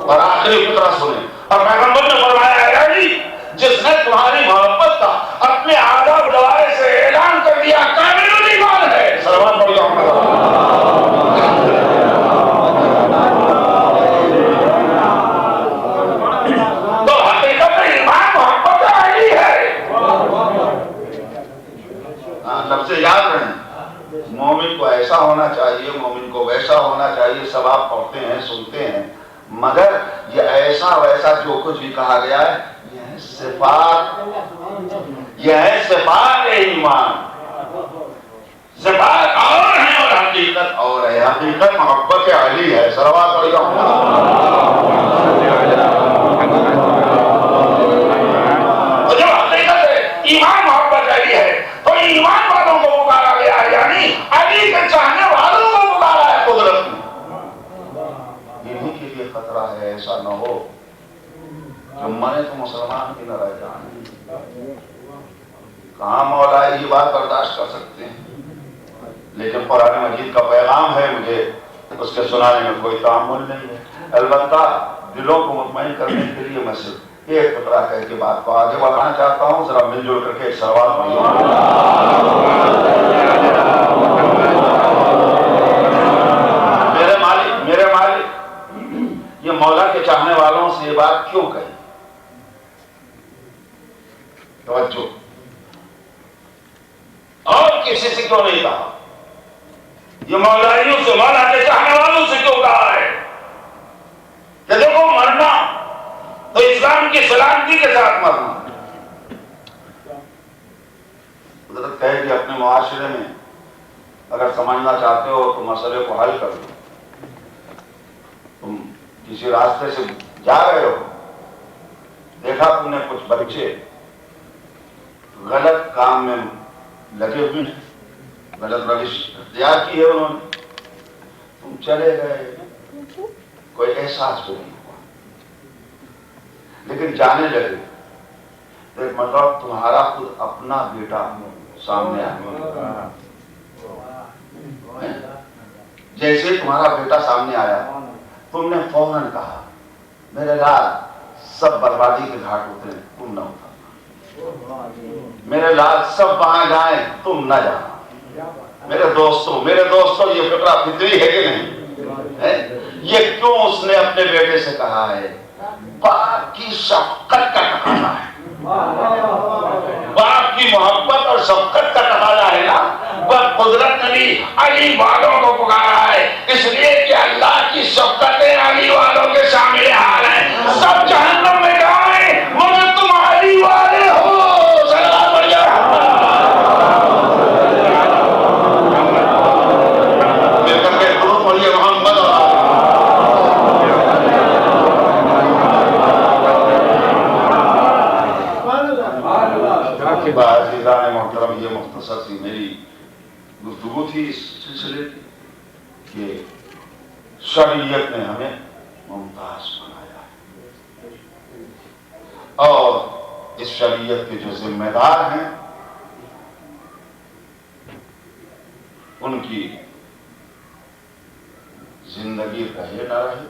اور آخری فطرہ سنیں, اور پیغمبر نے فرمایا ہے علی جس نے تمہاری محبت کا اپنے آداب دوارے سے اعلان کر دیا کامل ایمان ہے. سلام علیکم. یاد رہیں مومن کو ایسا ہونا چاہیے, مومن کو ویسا ہونا چاہیے. سب آپ پڑھتے ہیں سنتے ہیں, مگر یہ ایسا ویسا جو کچھ بھی کہا گیا ہے یہ ہے صفات ایمان. صفات اور ہیں اور حقیقت اور ہے. حقیقت محبت علی ہے. صلوات علیہ. تو جو حقیقت ہے ایمان محبت علی ہے تو ایمان والوں کو پکارا گیا ہے, یعنی علی کے چاہنے والوں کو پکارا ہے قدرت میں. انہیں کے لیے خطرہ ہے ایسا نہ ہو کہ مرے تو مسلمان بھی نہ رہ جائیں. کہاں مولا یہ بات برداشت کر سکتے ہیں, لیکن قرآن مجید کا پیغام ہے, مجھے اس کے سنانے میں کوئی تعامل نہیں ہے. البتہ دلوں کو مطمئن کرنے کے لیے میں صرف ایک فقرہ کہہ کے بات کو آگے بڑھانا چاہتا ہوں. ذرا مل جل کر کے ایک سوال پڑھیے. میرے مالک یہ مولا کے چاہنے والوں سے یہ بات کیوں کہی؟ توجہ. اور کسی سے کیوں نہیں کہا؟ یہ مولائیوں سے, مولا کے چاہنے والوں سے کیوں کہا ہے کہ دیکھو مرنا تو اسلام کی سلامتی کے ساتھ مرنا. حضرت کہے کہ اپنے معاشرے میں اگر سمجھنا چاہتے ہو تو مسئلے کو حل کر لو. تم کسی راستے سے جا رہے ہو, دیکھا تم نے کچھ بچے غلط کام میں لگے ہوئے ہیں, غلط روش اختیار کی ہے انہوں نے, تم چلے گئے, کوئی احساس بھی نہیں ہوا, لیکن جانے لگے تو ایک مطلب تمہارا خود اپنا بیٹا سامنے آیا. جیسے تمہارا بیٹا سامنے آیا تم نے فوراً کہا میرے لال سب بربادی کے گھاٹ اترے, تم نہ اترنا. میرے لال سب وہاں جائیں, تم نہ جانا. میرے دوستوں یہ فطرہ فطری ہے کہ نہیں؟ یہ کیوں اس نے اپنے بیٹے سے کہا ہے؟ باپ کی شفقت کا تقاضا ہے, باپ کی محبت اور شفقت کا تقاضا ہے نا. قدرت نے بھی علی والوں کو پکارا ہے اس لیے کہ اللہ کی شفقتیں علی والوں کے شامل حال ہیں. سب جہنم میں جائیں مگر تم علی والے ہو. سلام علیکم. مل کر کے درود پڑھیے محمد. عزیزان محترم, یہ مختصر سی میری گفتگو تھی اس سلسلے کی کہ شریعت نے ہمیں ممتاز بنایا ہے اور اس شریعت کے جو ذمہ دار ہیں ان کی زندگی رہے نہ رہے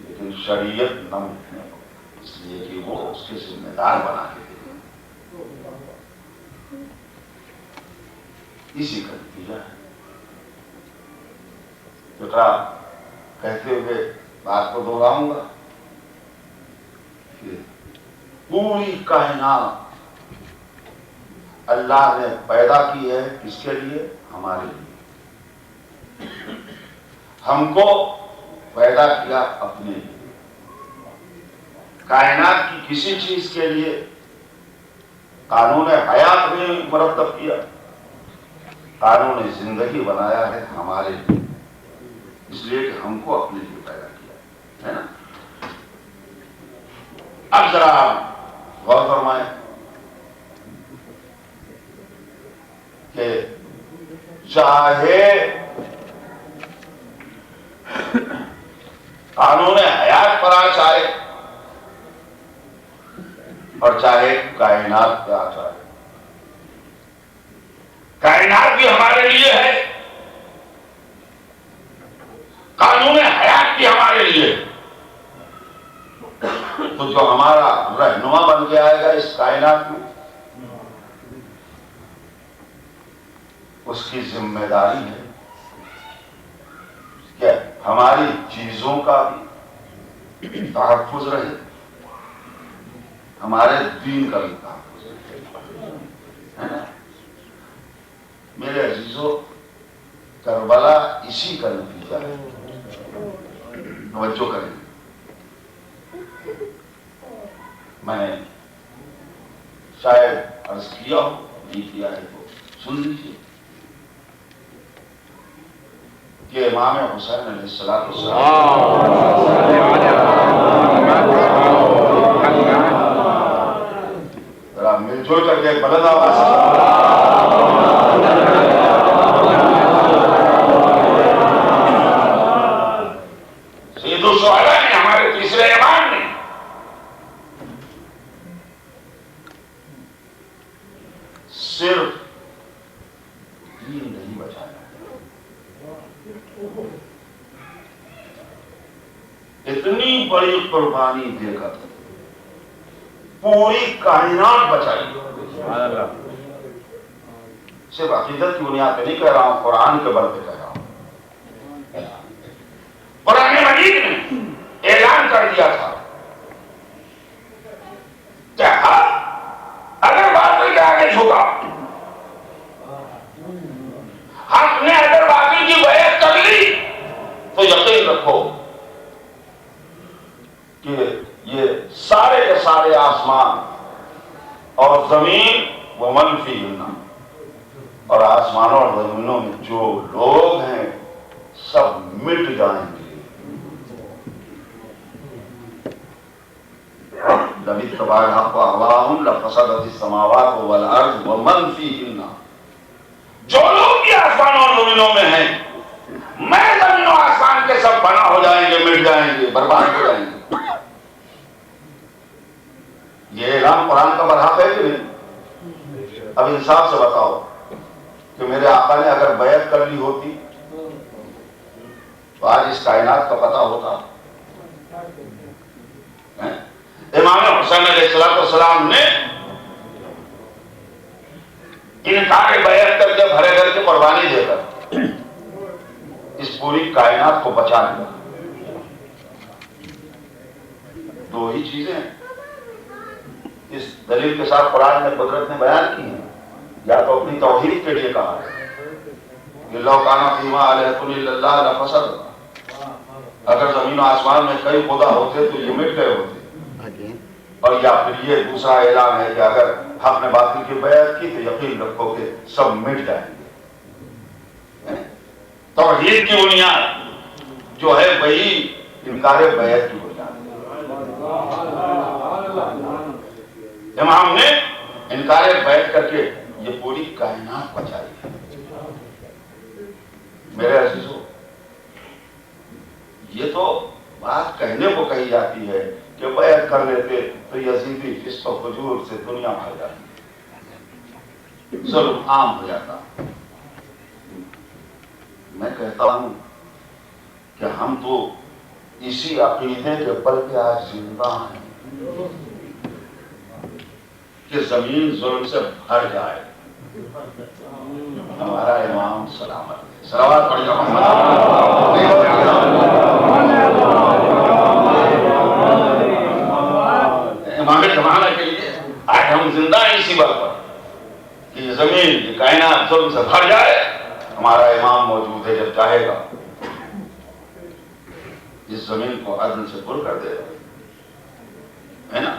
لیکن شریعت نہ مٹنے کو, اس لیے کہ وہ اس کے ذمہ دار بنا کے دے. اسی کا نتیجہ ہے. فقرہ کہتے ہوئے بات کو دہراؤں گا کہ پوری کائنات اللہ نے پیدا کی ہے کس کے لیے؟ ہمارے لیے. ہم کو پیدا کیا اپنے لیے. کائنات کی کسی چیز کے لیے قانون حیات نے مرتب کیا، قانون زندگی بنایا ہے ہمارے لیے، اس لیے کہ ہم کو اپنے لیے پیدا کیا ہے نا. اب ذرا غور فرمائیں کہ چاہے قانون حیات پر آ چاہے اور چاہے کائنات پہ آ چاہے، کائنات بھی ہمارے لیے ہے، قانون حیات بھی ہمارے لیے. تو جو ہمارا رہنما بن کے آئے گا اس کائنات میں، اس کی ذمہ داری ہے کہ ہماری چیزوں کا بھی تحفظ رہے، ہمارے دین کا بھی تحفظ رہے. میرے عزیزو، کربلا اسی کا نتیجہ ہے. توجہ کریں، میں نے شاید عرض کیا ہو، نہیں کیا ہے تو سن لیجیے کہ امام حسین علیہ السلام ذرا مل جل کر کے بلند آواز سید الشہداء نے، ہمارے تیسرے امام نے صرف دین نہیں بچایا، اتنی بڑی قربانی دے کر پوری کائنات بچائی. صرف عقیدت کی بنیاد پہ نہیں کہہ رہا ہوں، قرآن کے بل پہ کہہ رہا ہوں. قرآن مجید نے اعلان کر دیا تھا کہ اگر باطل کے آگے جھکا، حق نے اگر باطل کی بیعت کر لی تو یقین رکھو کہ یہ سارے کے سارے آسمان اور زمین ومن فیہن، اور آسمانوں اور زمینوں میں جو لوگ ہیں سب مٹ جائیں گے. لَوِ اتَّبَعَ الْحَقُّ أَهْوَاءَهُمْ لَفَسَدَتِ السَّمَاوَاتُ وَالْأَرْضُ وَمَنْ فِيهِنَّ. جو لوگ بھی آسمانوں اور زمینوں میں ہیں، میں زمین و آسمان کے سب فنا ہو جائیں گے، مٹ جائیں گے، برباد ہو جائیں گے. یہ اعلان قرآن کا برحق ہے کہ نہیں؟ اب انصاف سے بتاؤ کہ میرے آقا نے اگر بیعت کر لی ہوتی تو آج اس کائنات کا پتہ ہوتا. امام حسین علیہ السلام نے انکار بیعت کر کے بھرے گھر کی قربانی دے کر اس پوری کائنات کو بچا لیا. دو ہی چیزیں اس دلیل کے ساتھ قرآن میں قدرت نے بیان کی ہیں. یا تو اپنی توحید کے لیے کہا کہ لو کانا فیما علیہ اللہ لفسد، اگر زمین و آسمان میں کئی خدا ہوتے تو یہ مٹ گئے ہوتے. اور یا پھر یہ دوسرا اعلان ہے کہ اگر حق نے باطل کی بیعت کی تو یقین رکھو کہ سب مٹ جائیں گے. توحید کی بنیاد جو ہے وہی انکار بیعت کی بنیاد. امام نے انکار بیعت کر کے یہ پوری کائنات بچائی. میرے عزیزو، یہ تو بات کہنے کو کہی جاتی ہے کہ بیعت کر لیتے تو یزیدی فسق و فجور سے دنیا بھر جاتی، ظلم عام ہو جاتا. میں کہتا ہوں کہ ہم تو اسی عقیدے کے بل پہ آج زندہ ہیں کہ زمین ظلم سے بھر جائے. ہمارا امام سلامت ہے. صلوات پڑھ جاؤ. ظلم سے بھر جائے، ہمارا امام موجود ہے، جب چاہے گا اس زمین کو عدل سے پر کر دے گا، ہے نا؟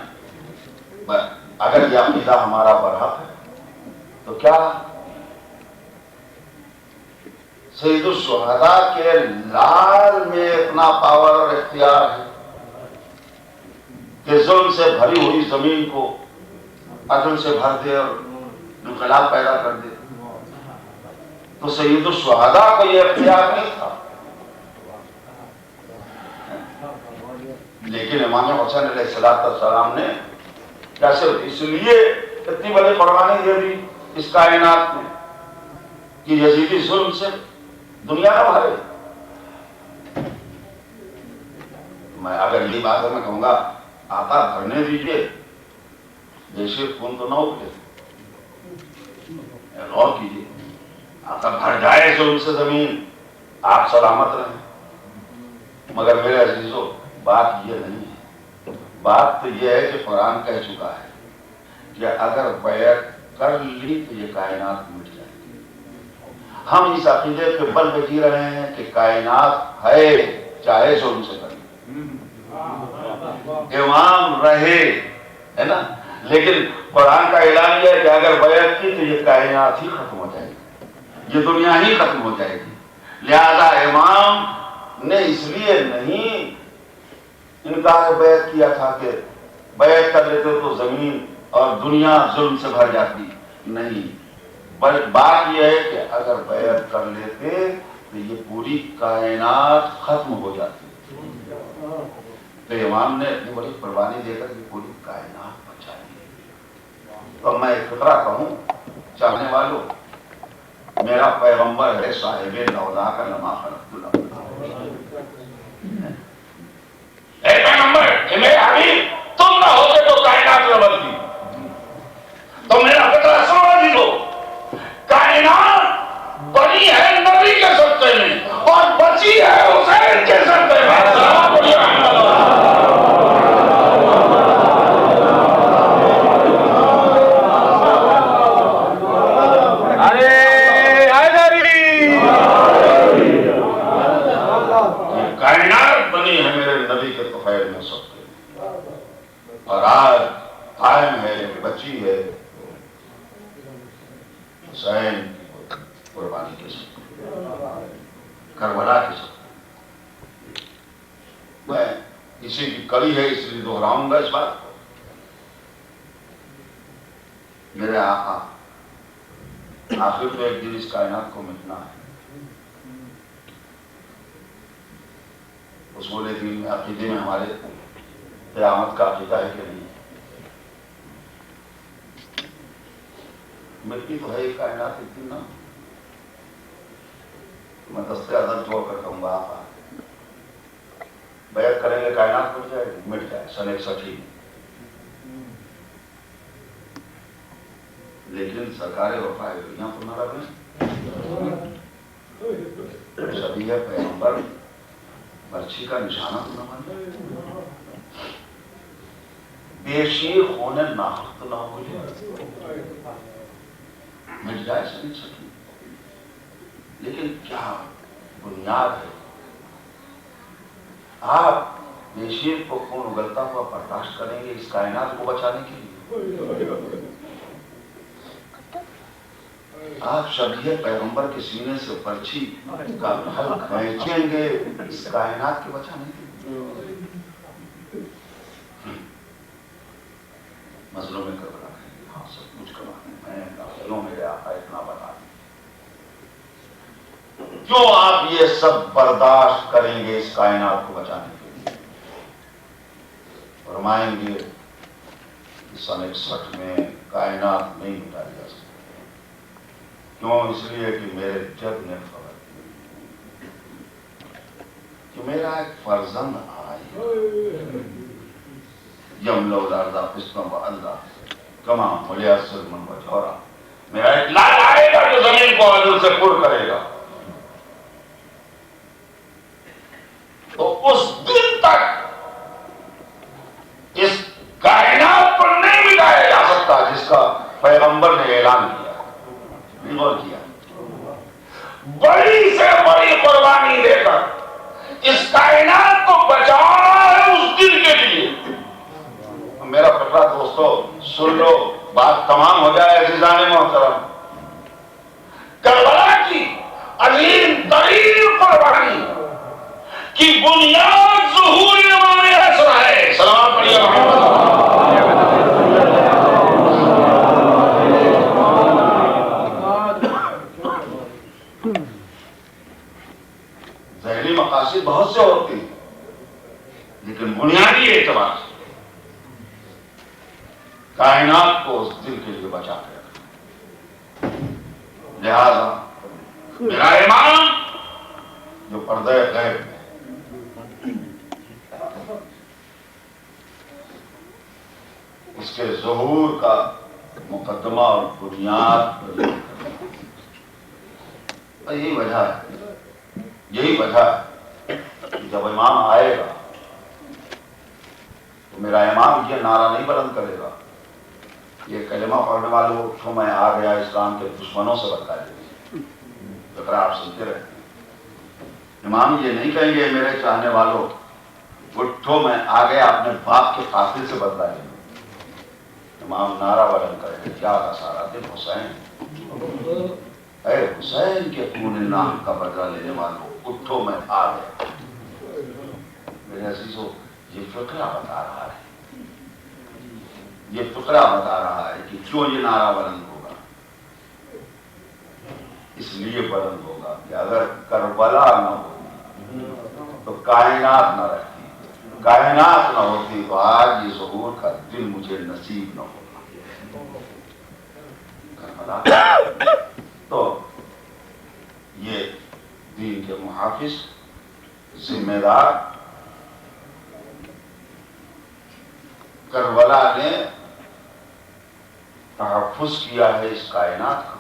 اگر یہ عقیدہ ہمارا برحق ہے تو کیا سید الشہداء کے لال میں اتنا پاور اور اختیار ہے کہ ظلم سے بھری ہوئی زمین کو عدل سے بھر دے اور انقلاب پیدا کر دے؟ تو سید الشہداء کو یہ اختیار نہیں تھا، لیکن امام حسین علیہ السلام نے کیا صرف اس لیے اتنی بڑی قربانی دے دی اس کائنات میں کہ یزیدی ظلم سے دنیا نہ بھرے؟ میں اگر یہ بات ہے میں کہوں گا آقا بھرنے دیجئے، جیسے خون تو نہ اگلے، غور کیجئے، آقا بھر جائے ظلم سے زمین، آپ سلامت رہیں۔ مگر میرے عزیزو بات یہ نہیں ہے، بات تو یہ ہے کہ قرآن کہہ چکا ہے کہ اگر بیعت کر لی تو یہ کائنات مٹ جائے گی۔ ہم اس عقیدے کے بل پہ جی رہے ہیں کہ کائنات ہے چاہے ظلم سے کریں، امام رہے، ہے نا؟ لیکن قرآن کا اعلان یہ ہے کہ اگر بیعت کی تو یہ کائنات ہی ختم ہو جائے گی، یہ دنیا ہی ختم ہو جائے گی۔ لہذا امام نے اس لیے نہیں انکار بیعت کیا تھا کہ بیعت کر لیتے تو زمین اور دنیا ظلم سے بھر جاتی، نہیں، بلکہ بات یہ ہے کہ اگر بیعت کر لیتے تو یہ پوری کائنات ختم ہو جاتی۔ تو امام نے اتنی بڑی قربانی دے کر یہ پوری کائنات بچائی۔ تو میں ایک فقرہ کہوں چاہنے والوں، میرا پیغمبر ہے صاحب لولا کا لما خلقت الارض، اے پیغمبر، اے میرے حبیب، تم نہ ہوتے تو کائنات نہ بنتی۔ تو میرا فقرہ سمجھ لو، کائنات بنی ہے نبی کے صدقے میں اور بچی ہے حسین کے صدقے میں۔ کائنات بنی ہے میرے نبی کے طفیل میں صدقے، اور آج قائم ہے، بچی ہے حسین کی قربانی کے صدقے، کربلا کے صدقے۔ میں اسی کی کڑی ہے اس لیے دہراؤں گا اس بات کو۔ میرے آقا آخر تو ایک دن اس کائنات کو مٹنا ہے۔ اصول دین میں عقیدے میں ہمارے قیامت کا عقیدہ ہے کہ نہیں؟ مٹی تو ہے کائنات اتنی نا، میں دستے ادب جوڑ کر کہوں گا آقا بیعت کریں گے کائنات مٹ جائے گی، مٹ جائے سن 61۔ لیکن سرکار وفا یہاں تو نہ رکھیں، شبیہ پیغمبر برچھی کا نشانہ تو نہ بن، بے شیر ہونے ناحق تو نہ ہو جائے، مٹ جائے سن 61۔ لیکن کیا بنیاد ہے؟ آپ بے شیر کو خون اگلتا ہوا برداشت کریں گے اس کائنات کو بچانے کے لیے؟ آپ شبیہ پیغمبر کے سینے سے پرچھی کا پھل کھینچیں گے اس کائنات کے بچانے کے لیے؟ مظلوم کربلا کہیں گے ہاں سب کچھ کروانے میں غافلوں میرے آقا اتنا بتا دیں، کیوں آپ یہ سب برداشت کریں گے اس کائنات کو بچانے کے لیے؟ فرمائیں گے سن 61 میں کائنات نہیں مٹائی جا سکتی، کیوں؟ اس لیے کہ میرے جد نے خبر دی کہ میرا ایک فرزند آئی، یملؤ الارض قسطا وعدلا کما ملیت ظلما وجورا، میرا ایک لال آئے گا جو زمین کو عدل سے پر کرے گا۔ تو اس دن تک اس کائنات پر نہیں مٹایا جا سکتا جس کا پیغمبر نے اعلان کیا، غور کیا۔ سن لو، بات تمام ہو جائے عزیزان محترم۔ کربلا کی عظیم ترین قربانی کی بنیاد ظہور امام حسن ہے۔ سلام پڑھیے محمد۔ ظاہری مقاصد بہت سے ہوتے ہیں، لیکن بنیادی اعتبار سے کائنات کو اس دل کے لیے بچا کے رکھا۔ لہذا میرا امام جو پردہ غیب میں اس کے ظہور کا مقدمہ اور بنیاد یہی وجہ ہے، یہی وجہ ہے کہ جب امام آئے گا تو میرا امام یہ نعرہ نہیں بلند کرے گا، یہ کلمہ پڑھنے والوں اٹھو میں آ گیا اسلام کے دشمنوں سے بتائے، ذکر آپ سنتے رہتے ہیں۔ امام یہ نہیں کہیں گے میرے چاہنے والوں اٹھو میں آ گیا اپنے باپ کے قاتل سے بدلا لیں۔ امام نعرہ بلند کرے گا، کیا اثرات حسین، اے حسین کے خون نام کا بدلہ لینے والوں اٹھو میں آ گیا۔ میرے عزیزو، یہ فقرہ بتا رہا ہے، یہ فقرہ بتا رہا ہے کہ کیوں یہ نعرہ بلند ہوگا۔ اس لیے بلند ہوگا کہ اگر کربلا نہ ہوتی تو کائنات نہ رہتی، کائنات نہ ہوتی تو آج یہ ظہور کا دن مجھے نصیب نہ ہوگا۔ کربلا تو یہ دین کے محافظ، ذمہ دار، کربلا نے تحفظ کیا ہے اس کائنات کا،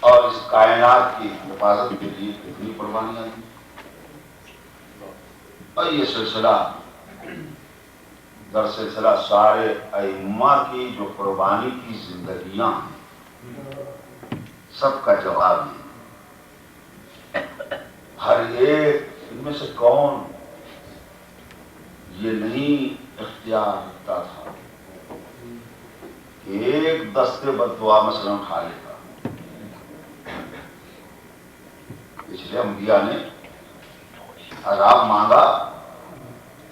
اور اس کائنات کی حفاظت کے لیے کتنی قربانیاں دی، اور یہ سلسلہ در سلسلہ سارے ائمہ کی جو قربانی کی زندگیاں ہیں، سب کا جواب ہے۔ ہر ایک ان میں سے کون یہ نہیں اختیار رکھتا تھا کہ ایک دستے بددعا مثلا کھا لے گا۔ پچھلے انبیاء نے عذاب مانگا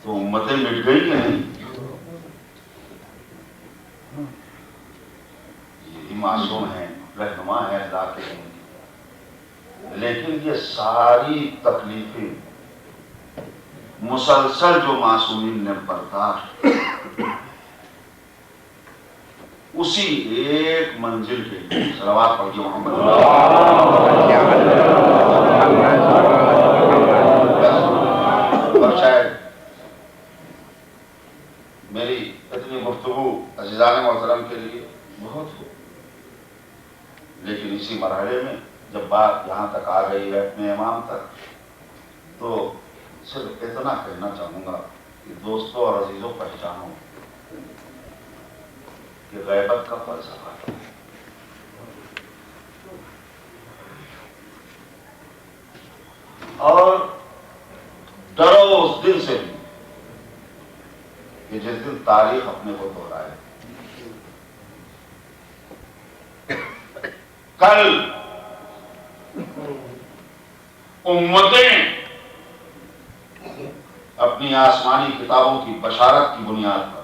تو امتیں مٹ گئی کہ نہیں؟ یہی معصوم ہیں، رہنما ہیں اللہ کے دین کی، لیکن یہ ساری تکلیفیں مسلسل جو معصومین نے برداشت، اسی ایک منزل کے لیے صلوات پڑھیے محمد اور شاید میری اتنی گفتگو عزیزان محترم کے لیے بہت ہو، لیکن اسی مرحلے میں جب بات یہاں تک آ گئی ہے اپنے امام تک، تو صرف اتنا کہنا چاہوں گا کہ دوستوں اور عزیزوں پہچانو کہ غیبت کا فلسفہ ہے۔ اور ڈرو اس دن سے بھی کہ جس دن تاریخ اپنے کو دہرائے۔ کل امتیں اپنی آسمانی کتابوں کی بشارت کی بنیاد پر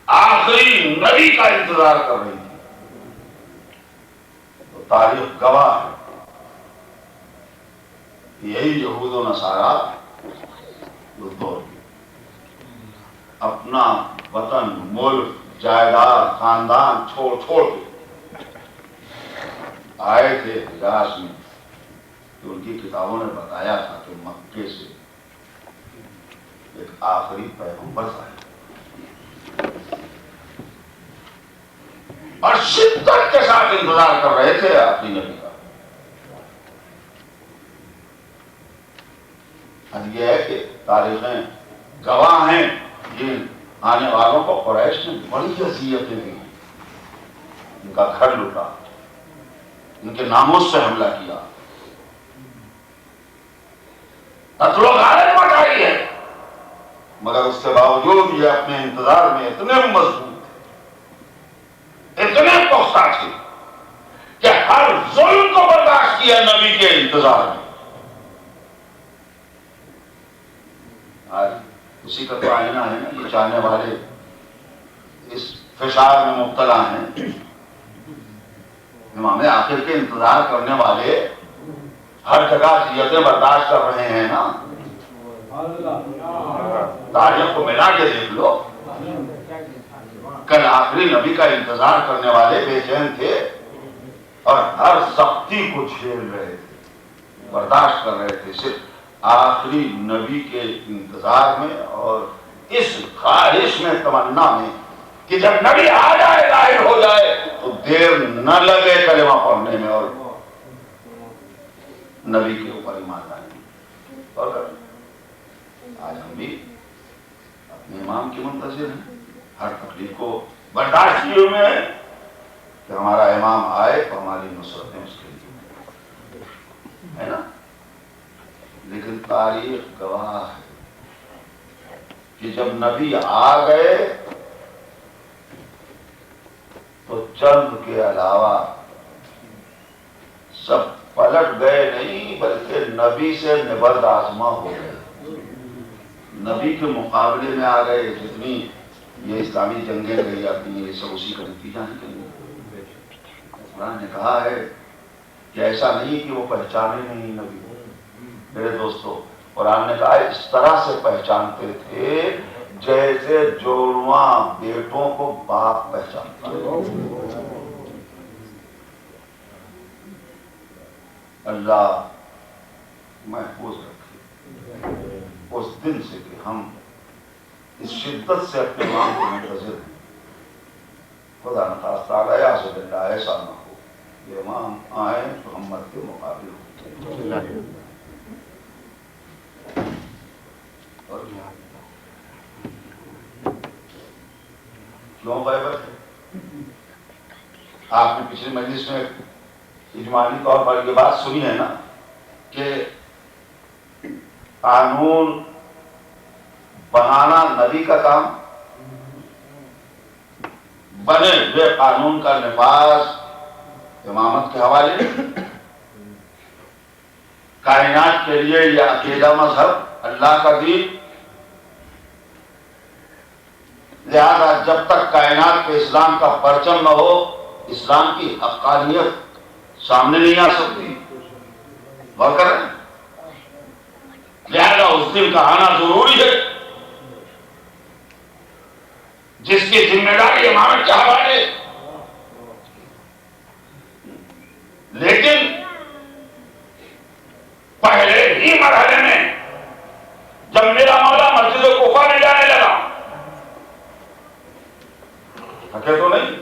آخری نبی کا انتظار کر رہی تھی، تو تاریخ گواہ ہے کہ یہی یہود و نصارا جو دور اپنا وطن، ملک، جائیداد، خاندان چھوڑ چھوڑ کے آئے تھے حجاز میں، کہ ان کی کتابوں نے بتایا تھا کہ مکے سے ایک آخری پیغمبر آئے اور شدت کے ساتھ انتظار کر رہے تھے اپنی نبی کا۔ اب یہ ہے کہ تاریخیں گواہ ہیں، جن آنے والوں کو قریش نے بڑی اذیتیں دی، ان کا گھر لوٹا، ان کے ناموس سے حملہ کیا، قتل و غارت مچائی ہے، مگر اس کے باوجود یہ اپنے انتظار میں اتنے مضبوط تھے، اتنے پختہ تھے کہ ہر ظلم کو برداشت کیا نبی کے انتظار میں۔ آج اسی کا تو آئینہ ہے نا، یہ چاہنے والے اس فشار میں مبتلا ہیں، امام آخر کے انتظار کرنے والے ہر جگہ اذیتیں برداشت کر رہے ہیں نا۔ تاریخ کو ملا کے دیکھ لو، کل آخری نبی کا انتظار کرنے والے بے چین تھے اور ہر سختی کو جھیل رہے تھے، برداشت کر رہے تھے، صرف آخری نبی کے انتظار میں اور اس خواہش میں، تمنا میں کہ جب نبی آ جائے، ظاہر ہو جائے تو دیر نہ لگے کلمہ پڑھنے میں اور نبی کے اوپر ایمان لانے میں۔ اور آج ہم بھی اپنے امام کے منتظر ہیں، ہر تکلیف کو برداشت کیے ہوئے ہیں کہ ہمارا امام آئے تو ہماری نصرتیں اس کے لیے ہے نا۔ لیکن تاریخ گواہ ہے کہ جب نبی آ گئے تو چند کے علاوہ سب پلٹ گئے نہیں، بلکہ نبی سے نبرد آزما ہو گئے، نبی کے مقابلے میں آ گئے۔ جتنی یہ اسلامی جنگیں گئی آتی ہیں، یہ سب اسی کا نتیجہ نکلیں گے۔ قرآن نے کہا ہے کہ ایسا نہیں کہ وہ پہچانے نہیں نبی کو۔ میرے دوستو، قرآن نے کہا ہے اس طرح سے پہچانتے تھے جیسے جوڑواں بیٹوں کو باپ پہچانتا ہے۔ اللہ محفوظ رکھے اس دن سے کہ ہم اس شدت سے اپنے امام کو منتظر ہیں۔ خدا نخواستہ اعوذ باللہ ایسا نہ ہو یہ امام آئیں تو ہم مت کے مقابل ہوں۔ اور کیوں غیبت ہے؟ آپ نے پچھلی مجلس میں اجمالی طور پر یہ بات سنی ہے نا کہ قانون بنانا نبی کا کام، بنے ہوئے قانون کا نفاذ امامت کے حوالے، کائنات کے لیے یہ اکیلا مذہب اللہ کا دین، لہذا جب تک کائنات پہ اسلام کا پرچم نہ ہو اسلام کی حقانیت سامنے نہیں آ سکتی۔ غور کریں، لہذا اس دن کا آنا ضروری ہے جس کی ذمہ داری امامت کے حوالے، لیکن پہلے ہی مرحلے میں جب میرا مولا مسجد کوفہ میں جانے لگا، تھکے تو نہیں؟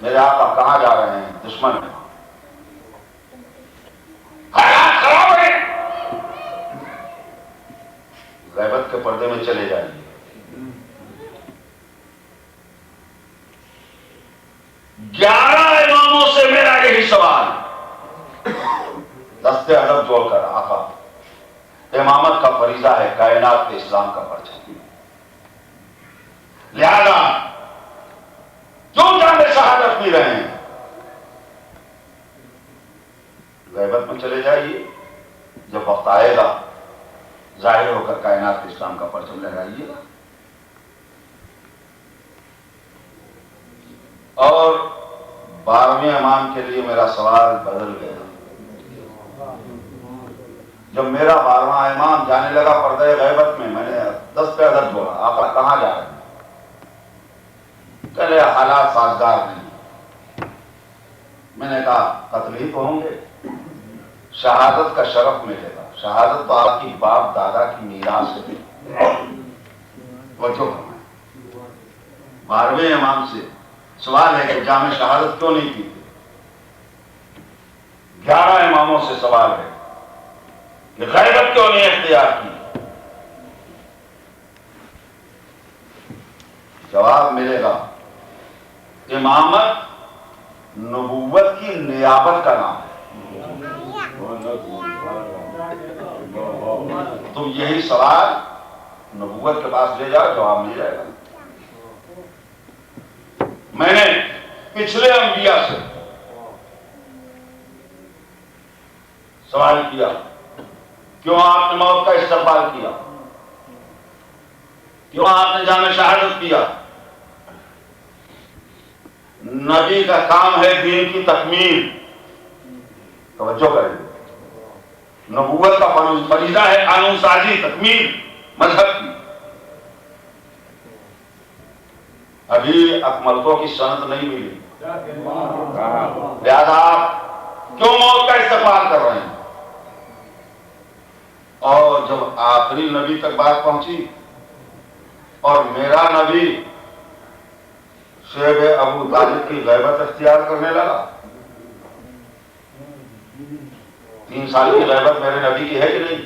میرے آقا کہاں جا رہے ہیں؟ دشمن ہے، حالات خراب ہے، غیبت کے پردے میں چلے جائیے۔ 11 اماموں سے میرا یہی سوال، دستے ادب جوڑ کر آقا، امامت کا فریضہ ہے کائنات کے اسلام کا پرچم، لہذا کیوں جانے شہادت نہیں رہے ہیں؟ غیبت میں چلے جائیے، جب وقت آئے گا ظاہر ہو کر کائنات کے اسلام کا پرچم لہرائیے گا۔ اور 12ویں امام کے لیے میرا سوال بدل گیا۔ جب میرا 12واں امام جانے لگا پردہ غیبت میں، میں نے 10 پہ ادب جوڑا، آقا کہاں جا رہے ہیں؟ کہے حالات سازگار نہیں۔ میں نے کہا قتل ہی تو ہوں گے، شہادت کا شرف ملے گا، شہادت تو آپ کی باپ دادا کی میراث ہے۔ توجہ فرمائیں، 12ویں امام سے سوال ہے کہ جام شہادت کیوں نہیں پیتے؟ 11 اماموں سے سوال ہے کہ غیبت کیوں نہیں اختیار کی؟ امامت نبوت کی نیابت کا نام ہے. تم یہی سوال نبوت کے پاس لے جاؤ، جواب مل جائے گا. میں نے پچھلے انبیاء سے سوال کیا کیوں آپ نے موت کا استقبال کیا، کیوں آپ نے جام شہادت کیا. نبی کا کام ہے دین کی تکمیل. توجہ کریں، نبوت کا فریضہ ہے قانون سازی، تکمیل مذہب کی. ابھی اکملتوں کی سند نہیں ملی، لہذا آپ کیوں موت کا استقبال کر رہے ہیں. اور جب آخری نبی تک بات پہنچی اور میرا نبی شعیب ابو طالب کی غیبت اختیار کرنے لگا. 3 سال کی غیبت میرے نبی کی ہے کہ نہیں؟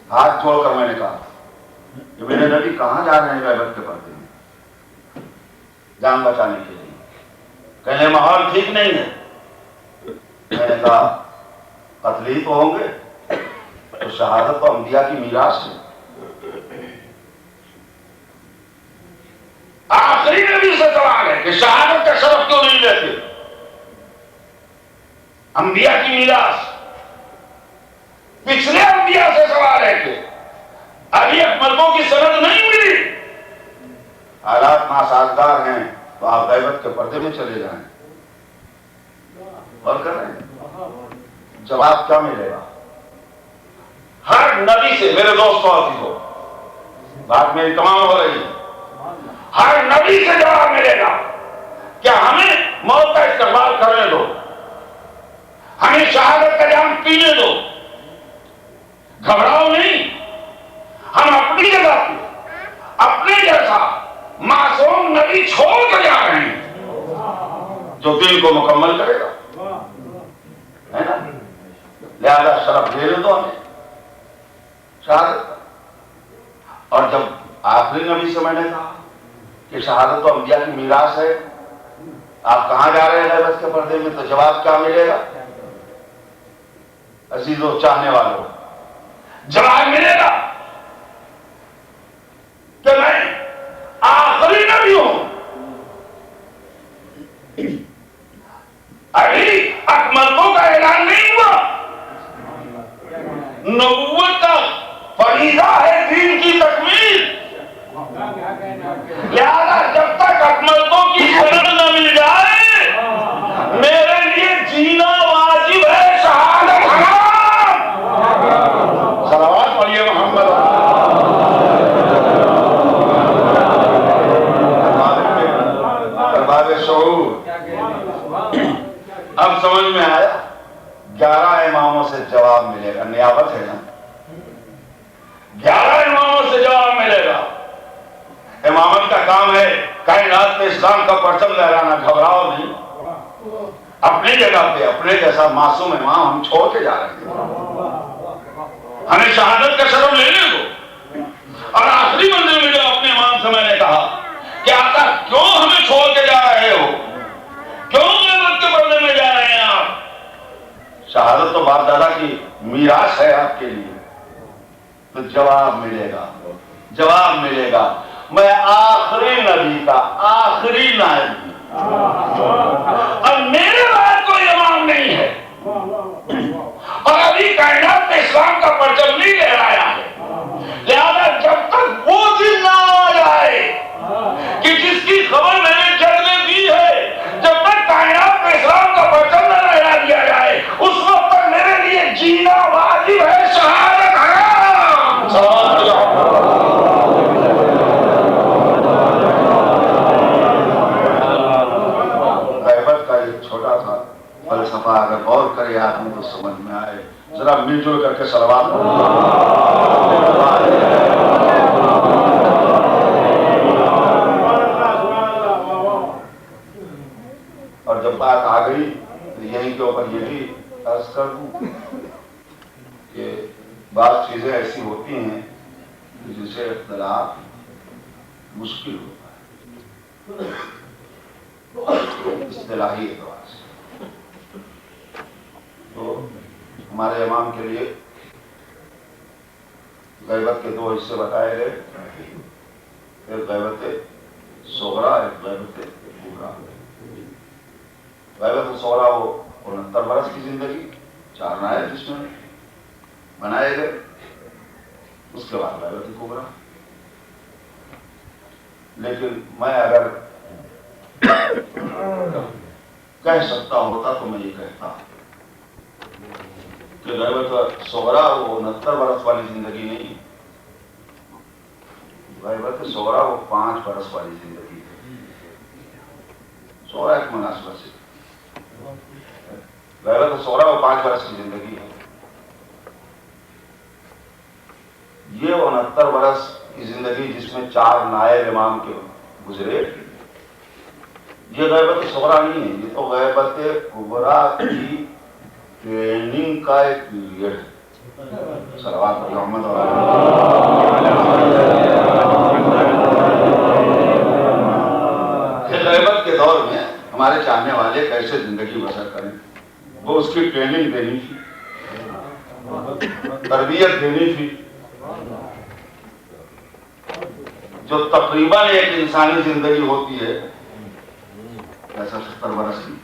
ہاتھ جوڑ کر میں نے کہا کہ میرے نبی کہاں جا رہے ہیں غیبت کے پردے میں جان بچانے کے لیے؟ کہنے ماحول ٹھیک نہیں ہے. میں نے کہا قتل ہی تو ہوں گے، تو شہادت تو انبیاء کی میراث ہے. آخری نبی سے سوال ہے کہ شہادت کا شرف کیوں نہیں لیتے؟ انبیاء کی میراث. پچھلے انبیاء سے سوال ہے کہ ابھی اکملتوں کی سند نہیں ملی، حالات ناسازگار ہیں، تو آپ غیبت کے پردے میں چلے جائیں. اور کر رہے ہیں. جواب کیا ملے گا؟ ہر نبی سے، میرے دوستوں عزیزوں، بات میری تمام ہو رہی ہے، ہر نبی سے جواب ملے گا کیا ہمیں موت کا استقبال کرنے دو، ہمیں شہادت کا جام پینے دو، گھبراؤ نہیں. ہم اپنی جگہ پہ اپنے جیسا معصوم نبی چھوڑ کر جا رہے ہیں جو دین کو مکمل کرے گا، ہے نا؟ لہذا شرف لے لے دو ہمیں شہادت کا. اور جب آخری نبی سے میں نے کہا کہ شہادت تو انبیاء کی میراث ہے، آپ کہاں جا رہے ہیں غیبت کے پردے میں، تو جواب کیا ملے گا؟ عزیزوں، چاہنے والوں، جواب ملے گا کہ میں آخری نبی ہوں. ابھی اکملتوں کا اعلان نہیں ہوا. نبوت کا فریضہ ہے دین کی تکمیل. لہذا جب تک اکملتوں کی سند نہ مل جائے میرے لیے جینا واجب ہے، شہادت حرام. صلوات پڑھیے محمد. ارباب شعور، اب سمجھ میں آیا. 11 اماموں سے جواب ملے گا. نیابت ہے نا، 11 اماموں سے جواب ملے گا. امامت کا کام ہے کائنات میں اسلام کا پرچم لہرانا. گھبراؤ نہیں، اپنی جگہ پہ اپنے جیسا معصوم امام ہم چھوڑ کے جا رہے ہیں. ہمیں شہادت کا شرف لینے دو. اور آخری منزل میں جو اپنے امام سے میں نے کہا کہ آقا کیوں ہمیں چھوڑ کے جا رہے ہو، کیوں غیبت کے پردے میں جا رہے ہیں آپ؟ شہادت تو باپ دادا کی میراث ہے آپ کے لیے. تو جواب ملے گا، جواب ملے گا میں آخری نبی کا آخری نبی، اور میرے بعد کوئی امام نہیں ہے، اور ابھی کائنات میں اسلام کا پرچم نہیں لہرایا ہے. لہذا جب تک وہ دن نہ آ جائے کہ جس کی خبر میں نے جگ نے دی ہے، جب تک کائنات میں اسلام کا پرچم نہ لہرا دیا جائے، اس وقت تک میرے لیے جینا واجب ہے، شہادت حرام. غیبت کا ایک چھوٹا تھا فلسفہ اگر غور کرے آدمی تو سمجھ میں آئے. ذرا مل جل کر کے صلوات اور جب بات آ گئی تو یہیں کے اوپر یہ بھی عرض کر دوں کہ بعض چیزیں ایسی ہوتی ہیں جن سے اختلاف مشکل ہوتا ہے. اصطلاحی اعتبار سے تو ہمارے امام کے لیے غیبت کے دو حصے بتائے گئے، ایک غیبت صغرا، ایک غیبت کبریٰ۔ غیبت صغرا وہ 69 برس کی زندگی، 4 نائب جس میں بنائے گئے، اس کے بعد غیبت کبریٰ۔ لیکن میں اگر کہہ سکتا ہوتا تو میں یہ کہتا کہ غیبت صغرا وہ 69 برس والی زندگی نہیں، غیبت صغرا وہ 5 برس والی زندگی ہے۔ صغرا ایک مناسبت سے، غیبت صغرا وہ 5 برس کی زندگی ہے۔ یہ 69 برس کی زندگی جس میں 4 نائب امام کے گزرے، یہ غیبت صغرا نہیں ہے، یہ تو غیبت کبریٰ کی ٹریننگ کا ایک پیریڈ ہے۔ صلوات محمد غیبت کے دور میں ہمارے چاہنے والے کیسے زندگی بسر کریں، وہ اس کی ٹریننگ دینی تھی، تربیت دینی تھی، جو تقریباً ایک انسانی زندگی ہوتی ہے، ایسا 70 برس کی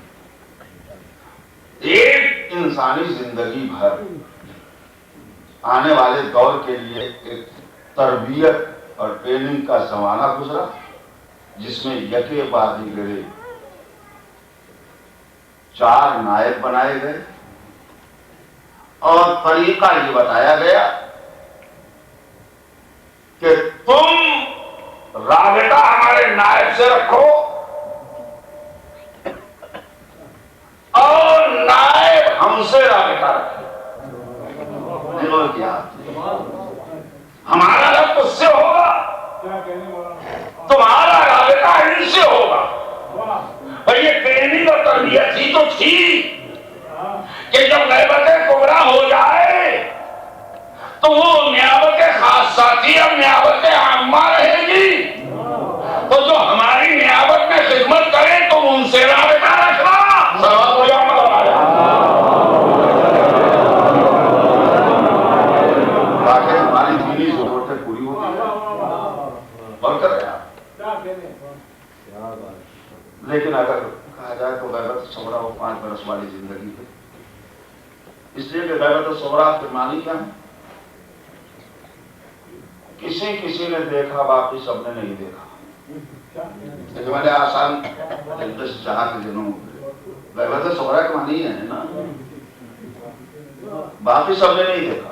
ایک انسانی زندگی بھر آنے والے دور کے لیے ایک تربیت اور ٹریننگ کا زمانہ گزرا، جس میں یکے بعد دیگرے 4 نائب بنائے گئے، اور طریقہ یہ بتایا گیا کہ تم رابطہ ہمارے نائب سے رکھو اور نائب ہم سے رابطہ رکھو۔ کیا ہمارا رب اس سے ہوگا، تمہارا رابطہ ان سے ہوگا۔ اور یہ ٹریننگ اور تربیت ہی تو تھی کہ جب غیبت کبریٰ ہو جائے تو وہ نیابت خاصہ تھی، اب نیابت عامہ رہے گی، تو جو ہماری نیابت میں خدمت کریں تو ان سے رابطہ رکھنا، تاکہ ہماری دینی ضرورتیں پوری ہوتی ہیں اور کریں آپ۔ لیکن اگر کہا جائے تو غیبت صغرا وہ 5 برس والی زندگی ہے، اس لیے کہ غیبت صغرا کے معنی کیا ہے؟ کسی نے دیکھا، باقی سب نے نہیں دیکھا۔ میں نے آسان جہاں کے دنوں غیبت صغرا کے معنی ہے نا، باقی سب نے نہیں دیکھا،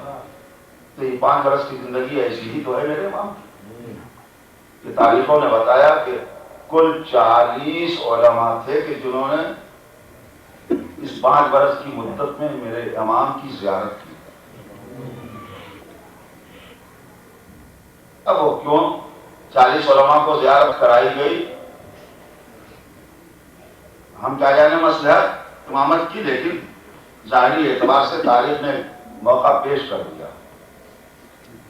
تو یہ 5 برس کی زندگی ایسی ہی تو ہے میرے امام کی۔ تاریخوں نے بتایا کہ کل 40 علماء تھے کہ جنہوں نے اس 5 برس کی مدت میں میرے امام کی زیارت کی۔ اب وہ کیوں 40 علماء کو زیارت کرائی گئی، ہم کیا جانے مصلحت امامت کی، لیکن ظاہری اعتبار سے تاریخ نے موقع پیش کر دیا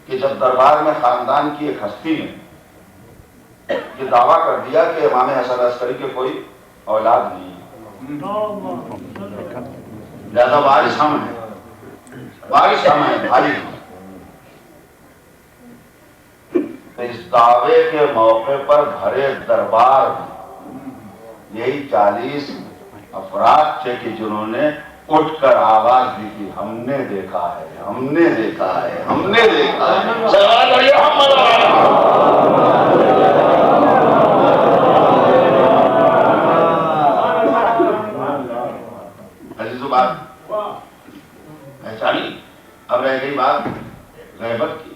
کہ جب دربار میں خاندان کی ایک ہستی نے یہ دعویٰ کر دیا کہ امام حسن عسکری کے کوئی اولاد نہیں ہے، لہذا وارث ہم ہیں بھائی ہیں، اس دعوے کے موقع پر بھرے دربار یہی 40 افراد تھے کہ جنہوں نے اٹھ کر آواز دی کہ ہم نے دیکھا ہے، ہم نے دیکھا ہے، ہم نے دیکھا ہے۔ عزیزو بات پہچانی؟ اب رہ گئی بات غیبت کی،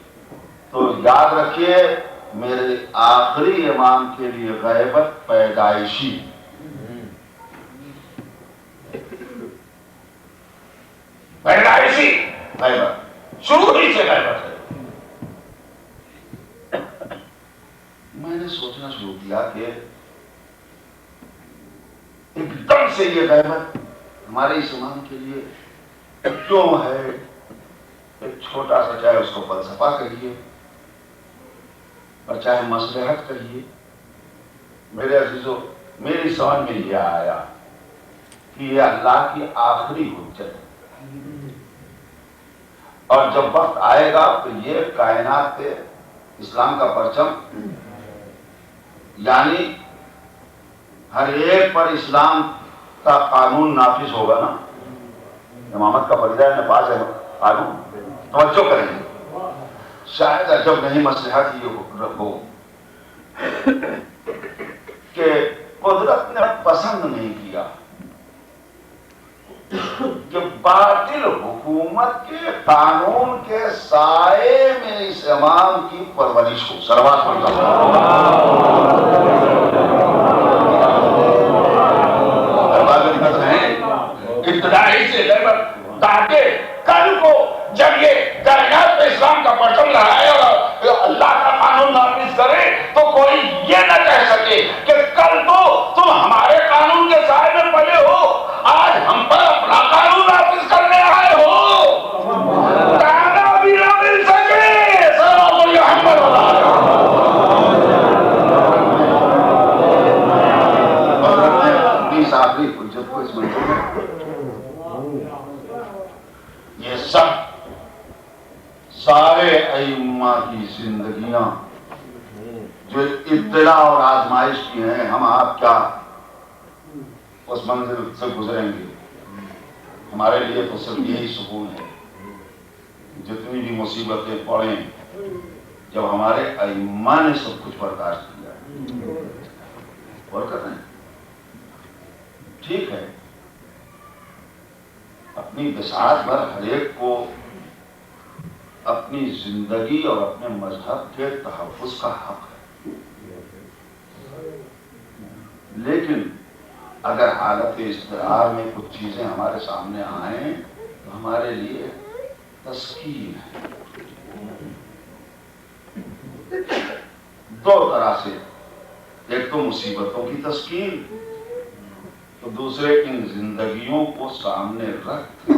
تو یاد رکھیے میرے آخری امام کے لیے غیبت پیدائشی، غیبت شروع ہی سے غیبت ہے۔ میں نے سوچنا شروع کیا کہ ایک دم سے یہ غیبت ہمارے اس امام کے لیے کیوں ہے؟ ایک چھوٹا سا، چاہے اس کو فلسفہ کہیے اور چاہے مصلحت کہیے، میرے عزیزو، میری سمجھ میں یہ آیا کہ یہ اللہ کی آخری حجت ہے، اور جب وقت آئے گا تو یہ کائنات پہ اسلام کا پرچم، یعنی ہر ایک پر اسلام کا قانون نافذ ہوگا نا، امامت کا پردہ نفاذ ہے قانون، توجہ کریں گے، شاید عجب نہیں مصلحت یہ ہو کہ قدرت نے پسند نہیں کیا کہ باطل حکومت کے قانون کے سائے میں اس امام کی پرورش ہو۔ صلوات ابتدائی سے لے کر تاکہ کل کو جب یہ کائنات پہ اسلام کا پرچم لہرائے اور اللہ کا قانون نافذ کرے تو کوئی یہ نہ کہہ سکے کہ کل تو تم ہمارے قانون کے سائے میں پلے ہو، آج ہم پر اپنا قانون نافذ کرنے آئے ہو، تانا بھی نہ مل سکے۔ سلام محمد اس آخری حجت کو اس منظر میں یہ سب سارے ائمہ کی زندگیاں جو ابتلا اور آزمائش کی ہیں، ہم آپ کیا اس منزل سے گزریں گے؟ ہمارے لیے تو صرف یہی سکون ہے، جتنی بھی مصیبتیں پڑیں جب ہمارے ائمہ نے سب کچھ برداشت کیا اور کر رہے ہیں، ٹھیک ہے، اپنی بساط پر ہر ایک کو اپنی زندگی اور اپنے مذہب کے تحفظ کا حق ہے، لیکن اگر حالت اضطرار میں کچھ چیزیں ہمارے سامنے آئیں تو ہمارے لیے تسکین ہے، دو طرح سے، ایک تو مصیبتوں کی تسکین، تو دوسرے ان زندگیوں کو سامنے رکھ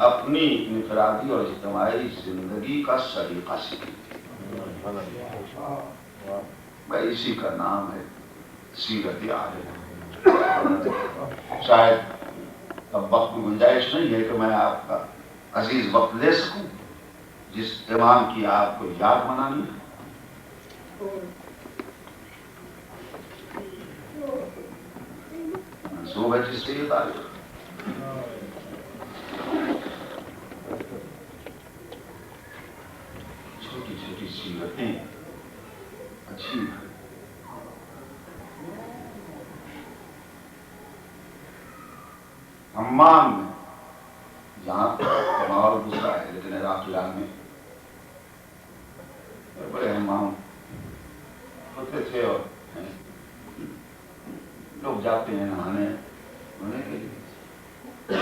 اپنی انفرادی اور اجتماعی زندگی کا سلیقہ سیکھیں۔ بھائی اسی کا نام ہے سیرت عالم۔ شاید اب وقت میں گنجائش نہیں ہے کہ میں آپ کا عزیز وقت لے سکوں جس امام کی آپ کو یاد منانی ہے۔ منصوب ہے جس سے یہ تعلق، چھوٹی چھوٹی سیرتیں اچھی ہیں۔ حمام میں یہاں ماحول دوسرا ہے، لیکن عراق ایران میں بڑے حمام ہوتے تھے اور لوگ جاتے ہیں نہانے دھونے کے لیے،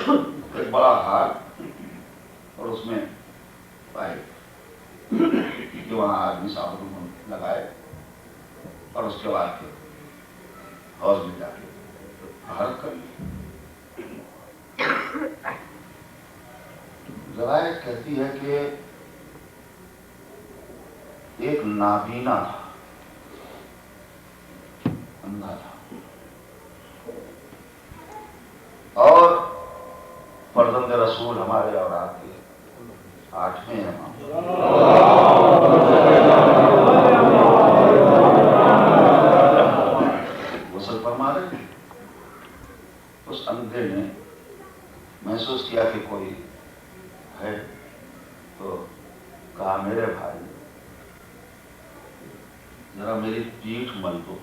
ایک بڑا ہال اور اس میں پائپ کہ وہاں آدمی صابن لگائے اور اس کے بعد پھر حوض میں جا کے طہارت کر لی۔ روایت کہتی ہے کہ ایک نابینا تھا، اندھا تھا، اور فرزند رسول ہمارے اور آپ کے 8ویں امام غسل فرما رہے تھے۔ اس اندھے نے محسوس کیا کہ کوئی ہے، تو کہا میرے بھائی ذرا میری پیٹھ مل دو۔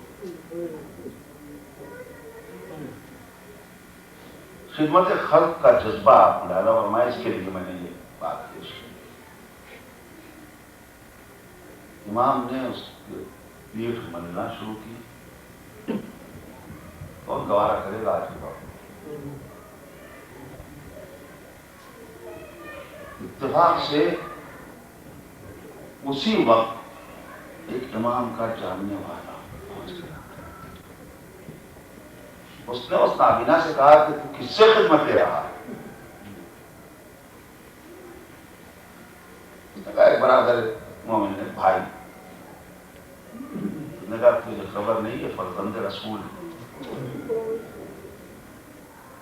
خدمت خلق کا جذبہ آپ میں ڈالا، اور میں اس کے لیے میں نے یہ بات پیش کی۔ امام نے اس کی پیٹھ ملنا شروع کی، اور گوارا کرے گا آج کے وقت۔ اتفاق سے اسی وقت ایک امام کا جاننے والا پہنچ گیا۔ اس نے اس نابینا سے کہا کہ تو کس سے خدمت دے رہا ہے؟ اس نے کہا ایک برادر مومن نے، بھائی۔ نے کہا تجھے خبر نہیں ہے فرزند رسول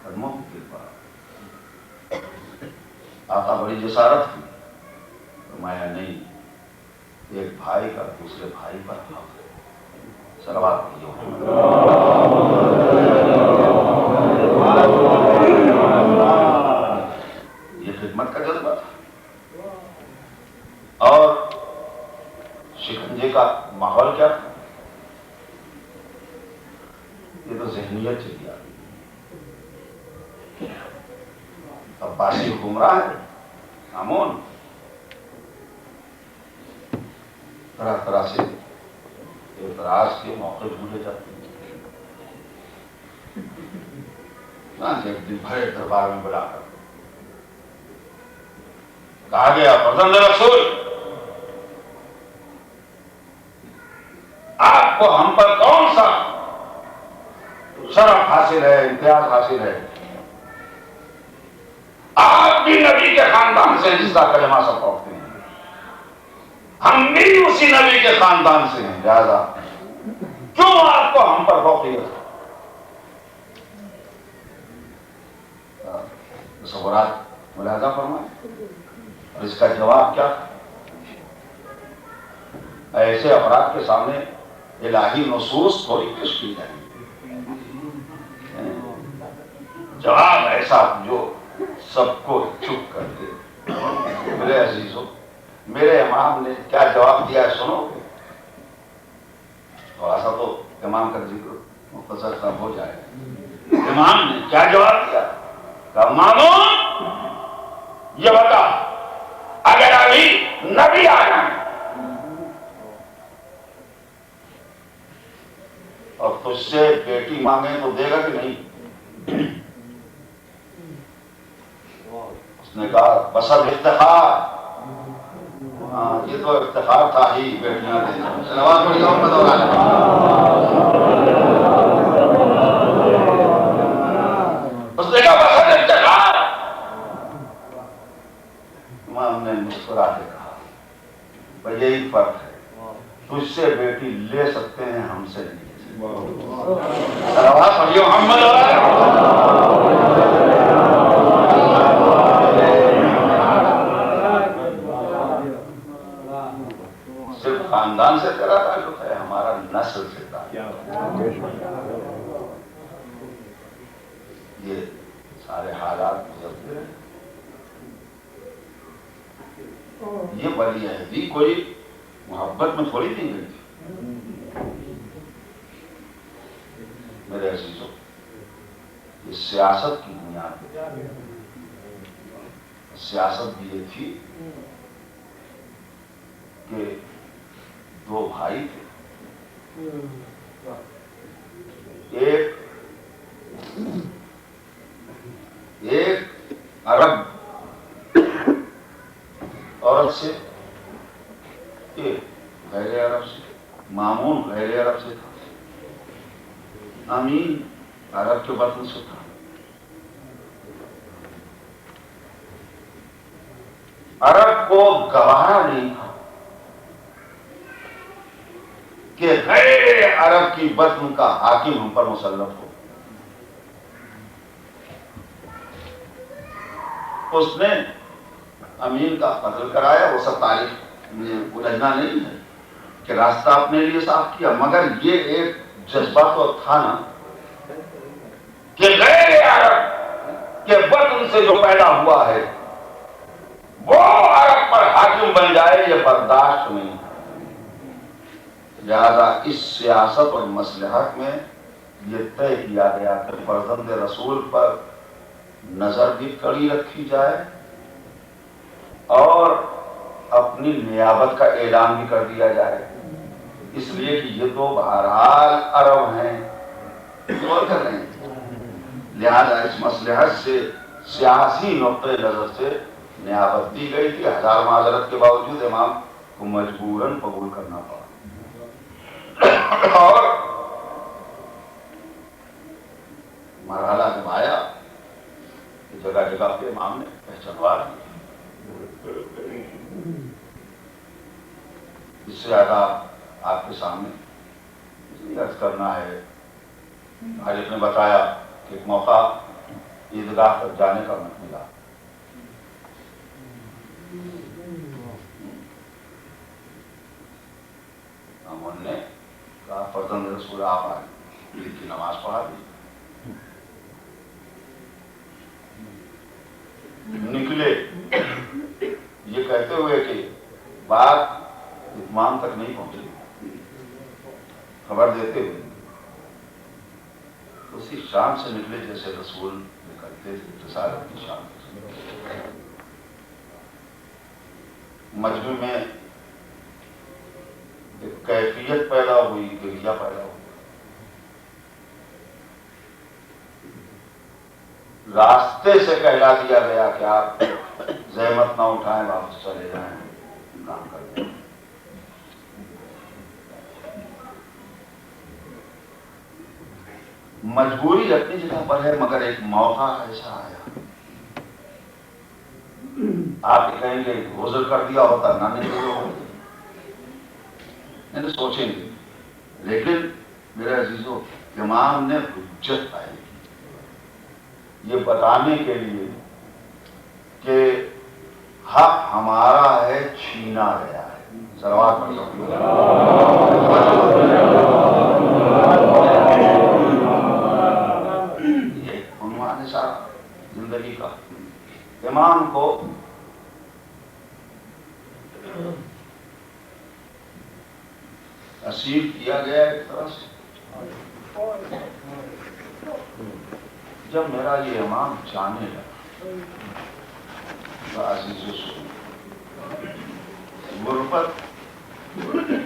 قدموں کی کرپا. آقا بڑی جسارت کی. فرمایا نہیں، ایک بھائی کا دوسرے بھائی پر حق ہے. صلوات پڑھیے. یہ خدمت کا جذبہ تھا. اور شکنجے کا ماحول کیا تھا؟ یہ تو ذہنیت چلی آ گئی. عباسی حکمراں ہے امون، طرح طرح سے اعتراض کے موقع ڈھونڈے جاتے ہیں. ایک دن بھرے دربار میں بلا کر کہا گیا فرزند رسول آپ کو ہم پر کون سا شرف حاصل ہے، امتیاز حاصل ہے؟ آپ بھی نبی کے خاندان سے جس کا کلمہ سب پڑھتے ہیں، ہم بھی اسی نبی کے خاندان سے ہیں، لہذا کیوں آپ کو ہم پر فوقیت؟ تصورات ملاحظہ فرمائیں. اور اس کا جواب کیا تھا؟ ایسے افراد کے سامنے الہی نصوص تھوڑی پیش کی جائیں. جواب ایسا جو سب کو چپ کر دے. میرے عزیزوں، میرے امام نے کیا جواب دیا ہے سنو گے؟ تھوڑا سا تو امام کا ذکر مختصر سا ہو جائے. امام نے کیا جواب دیا؟ کہ مامون یہ بتا، اگر ابھی نبی آیا اور تجھ سے بیٹی مانگے تو دے گا کہ نہیں؟ اس نے کہا بسد افتخار. یہ تو افتخار تھا ہی بیٹیاں دینا. اس نے کہا بسد افتخار. امام نے مسکرا کے کہا بھائی یہی فرق ہے، تجھ سے بیٹی لے سکتے ہیں، ہم سے نہیں. محمد صرف خاندان سے تیرا تعلق ہے، ہمارا نسل سے تعلق. یہ سارے حالات گزرتے رہے. یہ ولی عہدی کوئی محبت میں تھوڑی دی گئی تھی. میرے عزیزوں، یہ سیاست کی بنیاد پہ، سیاست بھی یہ تھی کہ دو بھائی تھے. ایک عرب عورت سے، ایک غیر عرب سے. مامون غیر عرب سے تھا، امین عرب کے بطن سے تھا. عرب کو گوارا نہیں تھا کہ غیر عرب کی بطن کا حاکم ہم پر مسلط ہو. اس نے امین کا قتل کرایا. وہ سب تاریخ میں الجھنا نہیں ہے کہ راستہ اپنے لیے صاف کیا، مگر یہ ایک جذبہ تو تھا نا کہ غیر عرب کے بطن سے جو پیدا ہوا ہے وہ عرب پر حاکم بن جائے، یہ برداشت نہیں. لہذا اس سیاست اور مصلحت میں یہ طے کیا گیا کہ فرزند رسول پر نظر بھی کڑی رکھی جائے اور اپنی نیابت کا اعلان بھی کر دیا جائے، اس لیے کہ یہ تو بہرحال عرب ہیں اور کر رہے ہیں. لہذا اس مصلحت سے سیاسی نقطۂ نظر سے نیابت دی گئی تھی. ہزار معذرت کے باوجود امام کو مجبوراً قبول کرنا پڑا. اور مرحلہ جب آیا کہ جگہ جگہ پہ امام نے پہچانوا دی. اس سے زیادہ آپ کے سامنے عرض کرنا ہے، عارف نے بتایا کہ ایک موقع عیدگاہ تک جانے کا ملا، ہم نے کہا فرزند رسول آپ آئے، عید کی نماز پڑھا دی، نکلے یہ کہتے ہوئے کہ بات اتمام تک نہیں پہنچی، خبر دیتے ہوئے اسی شام سے نکلے جیسے رسول نکلتے تھے، رسالت کی شام سے۔ مجمع میں ایک کیفیت پیدا ہوئی، گریا پیدا ہوئی، راستے سے کہلا دیا گیا کہ آپ زحمت نہ اٹھائیں، واپس چلے جائیں، کام کرتے ہیں۔ مجبوری اپنی جگہ پر ہے، مگر ایک موقع ایسا آیا، آپ کہیں گے گزر کر دیا ہوتا نہ نکلے ہوتے، نہیں سوچیں گے، لیکن میرے عزیزو امام نے حجت پائی یہ بتانے کے لیے کہ حق ہمارا ہے، چھینا گیا ہے۔ صلوات پڑھ لو۔ یہ عنوان ہے سارا زندگی کا۔ امام کو اسیر کیا گیا ایک طرح سے۔ جب میرا یہ امام جانے لگا، غربت،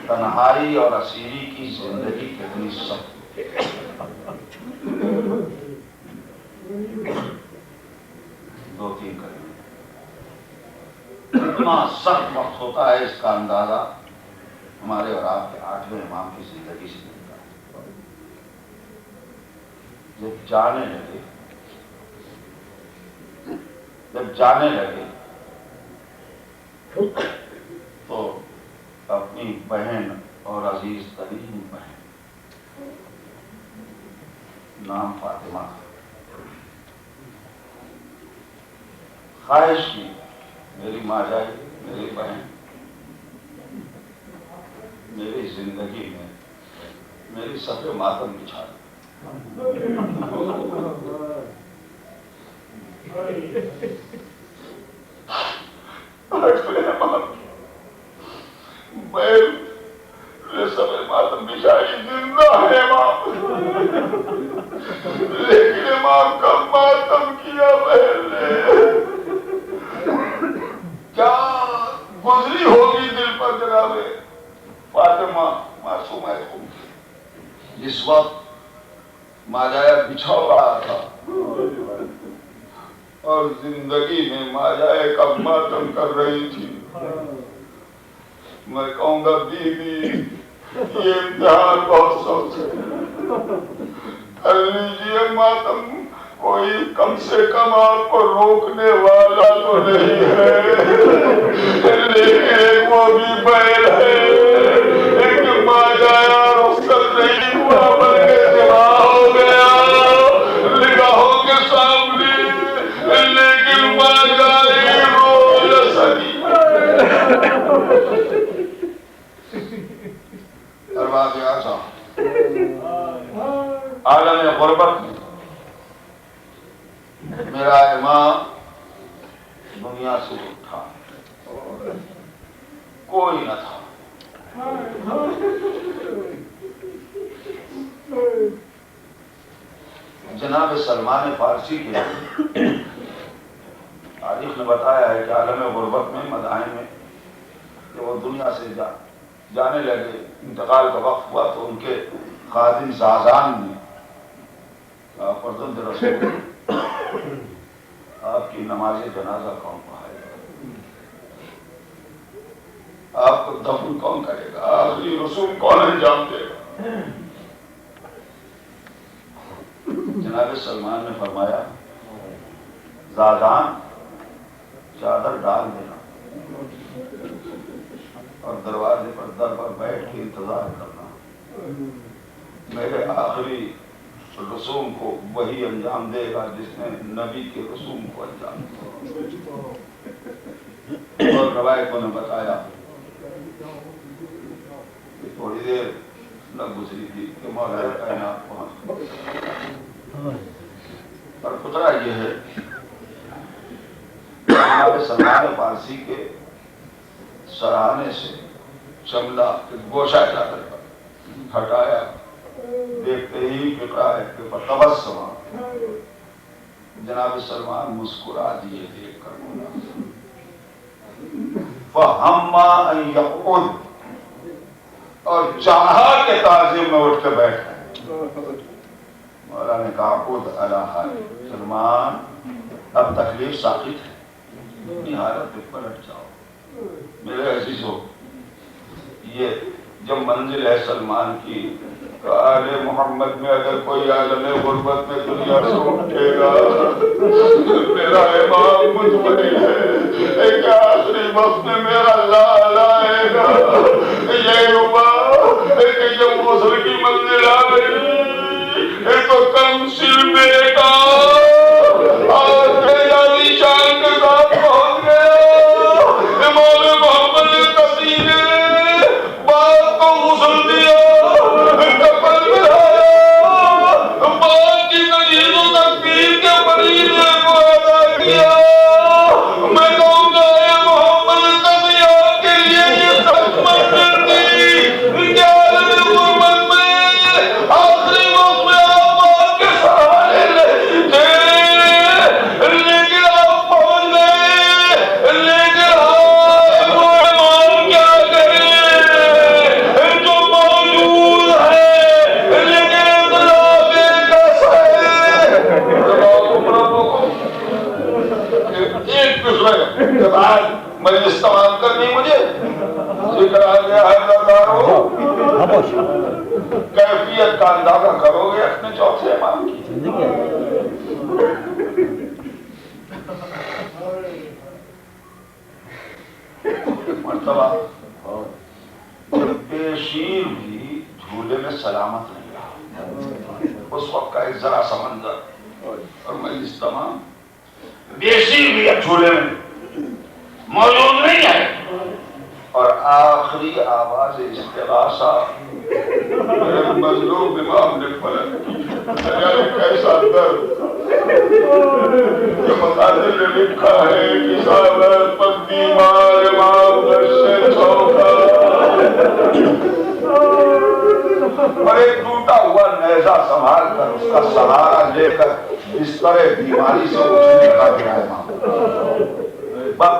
تنہائی اور اسیری کی زندگی کتنی سخت، دو تین کریں اتنا سخت وقت ہوتا ہے، اس کا اندازہ ہمارے اور آپ کے 8ویں امام کی زندگی سے ملتا ہے۔ جب جانے لگے تو اپنی بہن اور عزیز ترین بہن، نام فاطمہ تھا، خواہش کی میری ماں جائے، میری بہن میری زندگی میں میری سب ماتم بچھا دے۔ سب ماتم بچھائی، زندہ ہے امام، لیکن امام کا ماتم کیا بہن نے، کیا گزری ہوگی دل پر جناب فاطمہ معصومہ خون۔ جس وقت ماجایا بچھا رہا تھا اور زندگی میں ماجایا کا ماتم کر رہی تھی، میں کہوں گا بیوی یہ امتحان بہت سخت ہے، کر لیجیے ماتم، کوئی کم سے کم آپ کو روکنے والا تو نہیں ہے، لیکن وہ بھی بیل ہے، ایک ماجایا رخصت نہیں ہوا بلکہ جمع ہو گیا نگاہوں کے سامنے، لیکن ماجایا رو نہ سکی۔ ارباب اعظم عالم غربت میں میرا امام دنیا سے اٹھا، کوئی نہ تھا، جناب سلمان فارسی کے تاریخ نے بتایا ہے کہ عالم غربت میں مدائن میں جب وہ دنیا سے جانے لگے، انتقال کا وقت ہوا تو ان کے خادم زازان نے کہا فرزند رسول آپ کی نماز جنازہ کون پڑھائے گا، آپ کو دفن کون کرے گا، آخری رسوم کون انجام دے گا؟ جناب سلمان نے فرمایا زادان چادر ڈال دینا اور دروازے پر در پر بیٹھ کے انتظار کرنا، میرے آخری رسوم کو وہی انجام دے گا جس نے نبی کے رسوم کو انجام دیا۔ اور روایتوں نے بتایا کہ تھوڑی دیر نہ گزری تھی کہ مولا کائنات پہنچ، اور خطرہ یہ ہے جناب سلمان فارسی کے سراہنے سے شملہ گوشہ چادر پر ہٹایا، دیکھتے ہی فقہ ہے کہ فتبسم، جناب سلمان مسکرا دیے دیکھ کر بولا فہما ان یقعد، اور چاہا کہ تعظیم میں اٹھ کے بیٹھے۔ مولا نے کہا خود اللہ سلمان اب تکلیف ساقط ہے، اپنی حالت پہ پلٹ جاؤ۔ میرے عزیزو، یہ جب منزل ہے سلمان کی، تو آل محمد میں اگر کوئی عالم غربت میں دنیا سے اٹھے گا، میرا امام مطمئن ہے کہ آخری وقت میں میرا لال آئے گا۔ یہ ہوا کہ جب غسل کی منزل آ گئی تو کمسل بیٹا آتے جانی شان کے ساتھ پہنچ گیا۔ امام محمد قصیر نے بات کو غسل دیا، کپل بنایا، بات کی تجہیز و تکبیر کے فریضے کو ادا کیا۔ میں کہوں گا اے محمد قصیر کے لیے یہ سچ منزل تھی کہ عالم غربت میں آخری وقت میں آپ بات کے سہارے نہیں تھے، لیکن آپ پہنچ گئے۔ لیکن وہ ایمان کیا کرے جو موجود ہے، لیکن اطلاع کیسا ہے۔ ایک دوسرے کے بعد مجلس تمام کرنی، مجھے ذکر آ گیا ہے دردارو، کیفیت کا اندازہ کرو گے اپنے چوتھے امام کی۔ مرتبہ بے شیر بھی جھولے میں سلامت نہیں رہا، اس وقت کا ایک ذرا سا منظر، اور مجلس تمام، بے شیر بھی اب جھولے میں موجود نہیں ہے، اور آخری آواز استغاثہ میرے مظلوم امام نے پلٹ کی۔ کیسا درد کہ مقادر نے لکھا ہے کہ صاحب پر بیمار امام سے چھوڑا، اور ایک ٹوٹا ہوا نیزہ سنبھال کر اس کا سہارا لے کر بستر بیماری سے اٹھنے کا گیا امام۔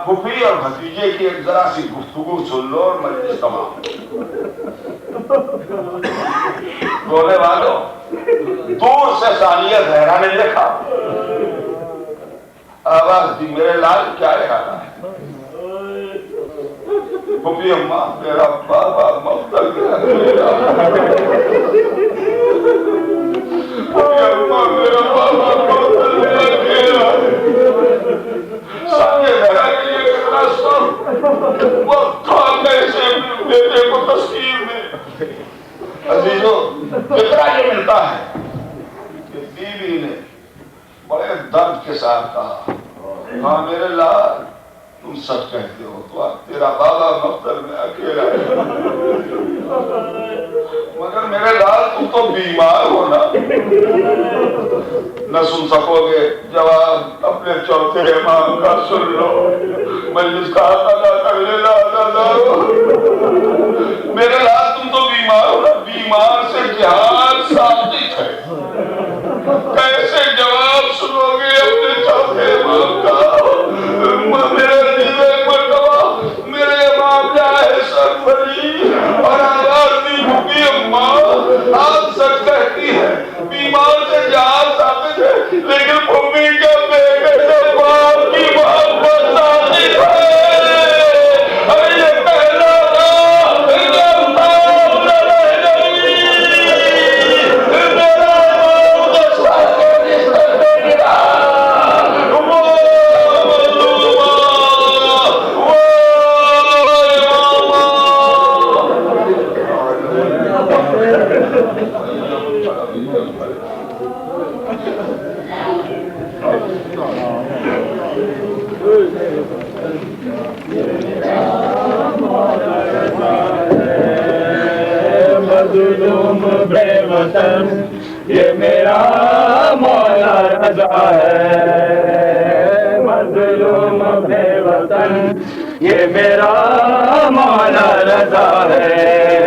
پھوپھی اور بھتیجے کی ایک ذرا سی گفتگو سن لو اور مجلس تمام۔ رونے والوں، دور سے ثانیہ زہرا نے دیکھا، آواز دی میرے لال کیا ارادہ ہے؟ پھوپھی اماں میرا بابا مقتل گیا، پھوپھی اماں میرا بابا مقتل گیا۔ ثانیہ زہرا کے لیے کتنا سب وقت تھا کیسے بیٹے کو تسکین میں۔ عزیزو، کتنا یہ ملتا ہے کہ بیوی نے بڑے درد کے ساتھ کہا، ہاں میرے لال تم سچ کہتے ہو، تو تیرا بابا مقتل میں اکیلا ہے، مگر میرے لال تم تو بیمار ہو نا، نہ سن سکو گے جواب اپنے چوتھے امام کا سن لو۔ مجلس کا ادا کر لے دارو، میرے لال تم تو بیمار ہو نا، بیمار سے جہان ثابت ہے، کیسے جواب سنو گے اپنے چوتھے امام کا؟ میرے دل ایک مرتبہ میرے امام جائے سر بھری اور آواز دی، بھوکی اماں آپ سچ کہتی ہے، بیمار سے جہان ثابت ہے، لیکن بھوکی کے بیٹے سے باپ کی محبت ثابت ہے۔ ارے یہ پہلا تھا جب تاؤ نہ رہ گئی، میرا امام غصہ کے رشتے گرا، وہ مظلومہ مظلوم بے وطن یہ میرا مولا رضا ہے، مظلوم بے وطن یہ میرا مولا رضا ہے۔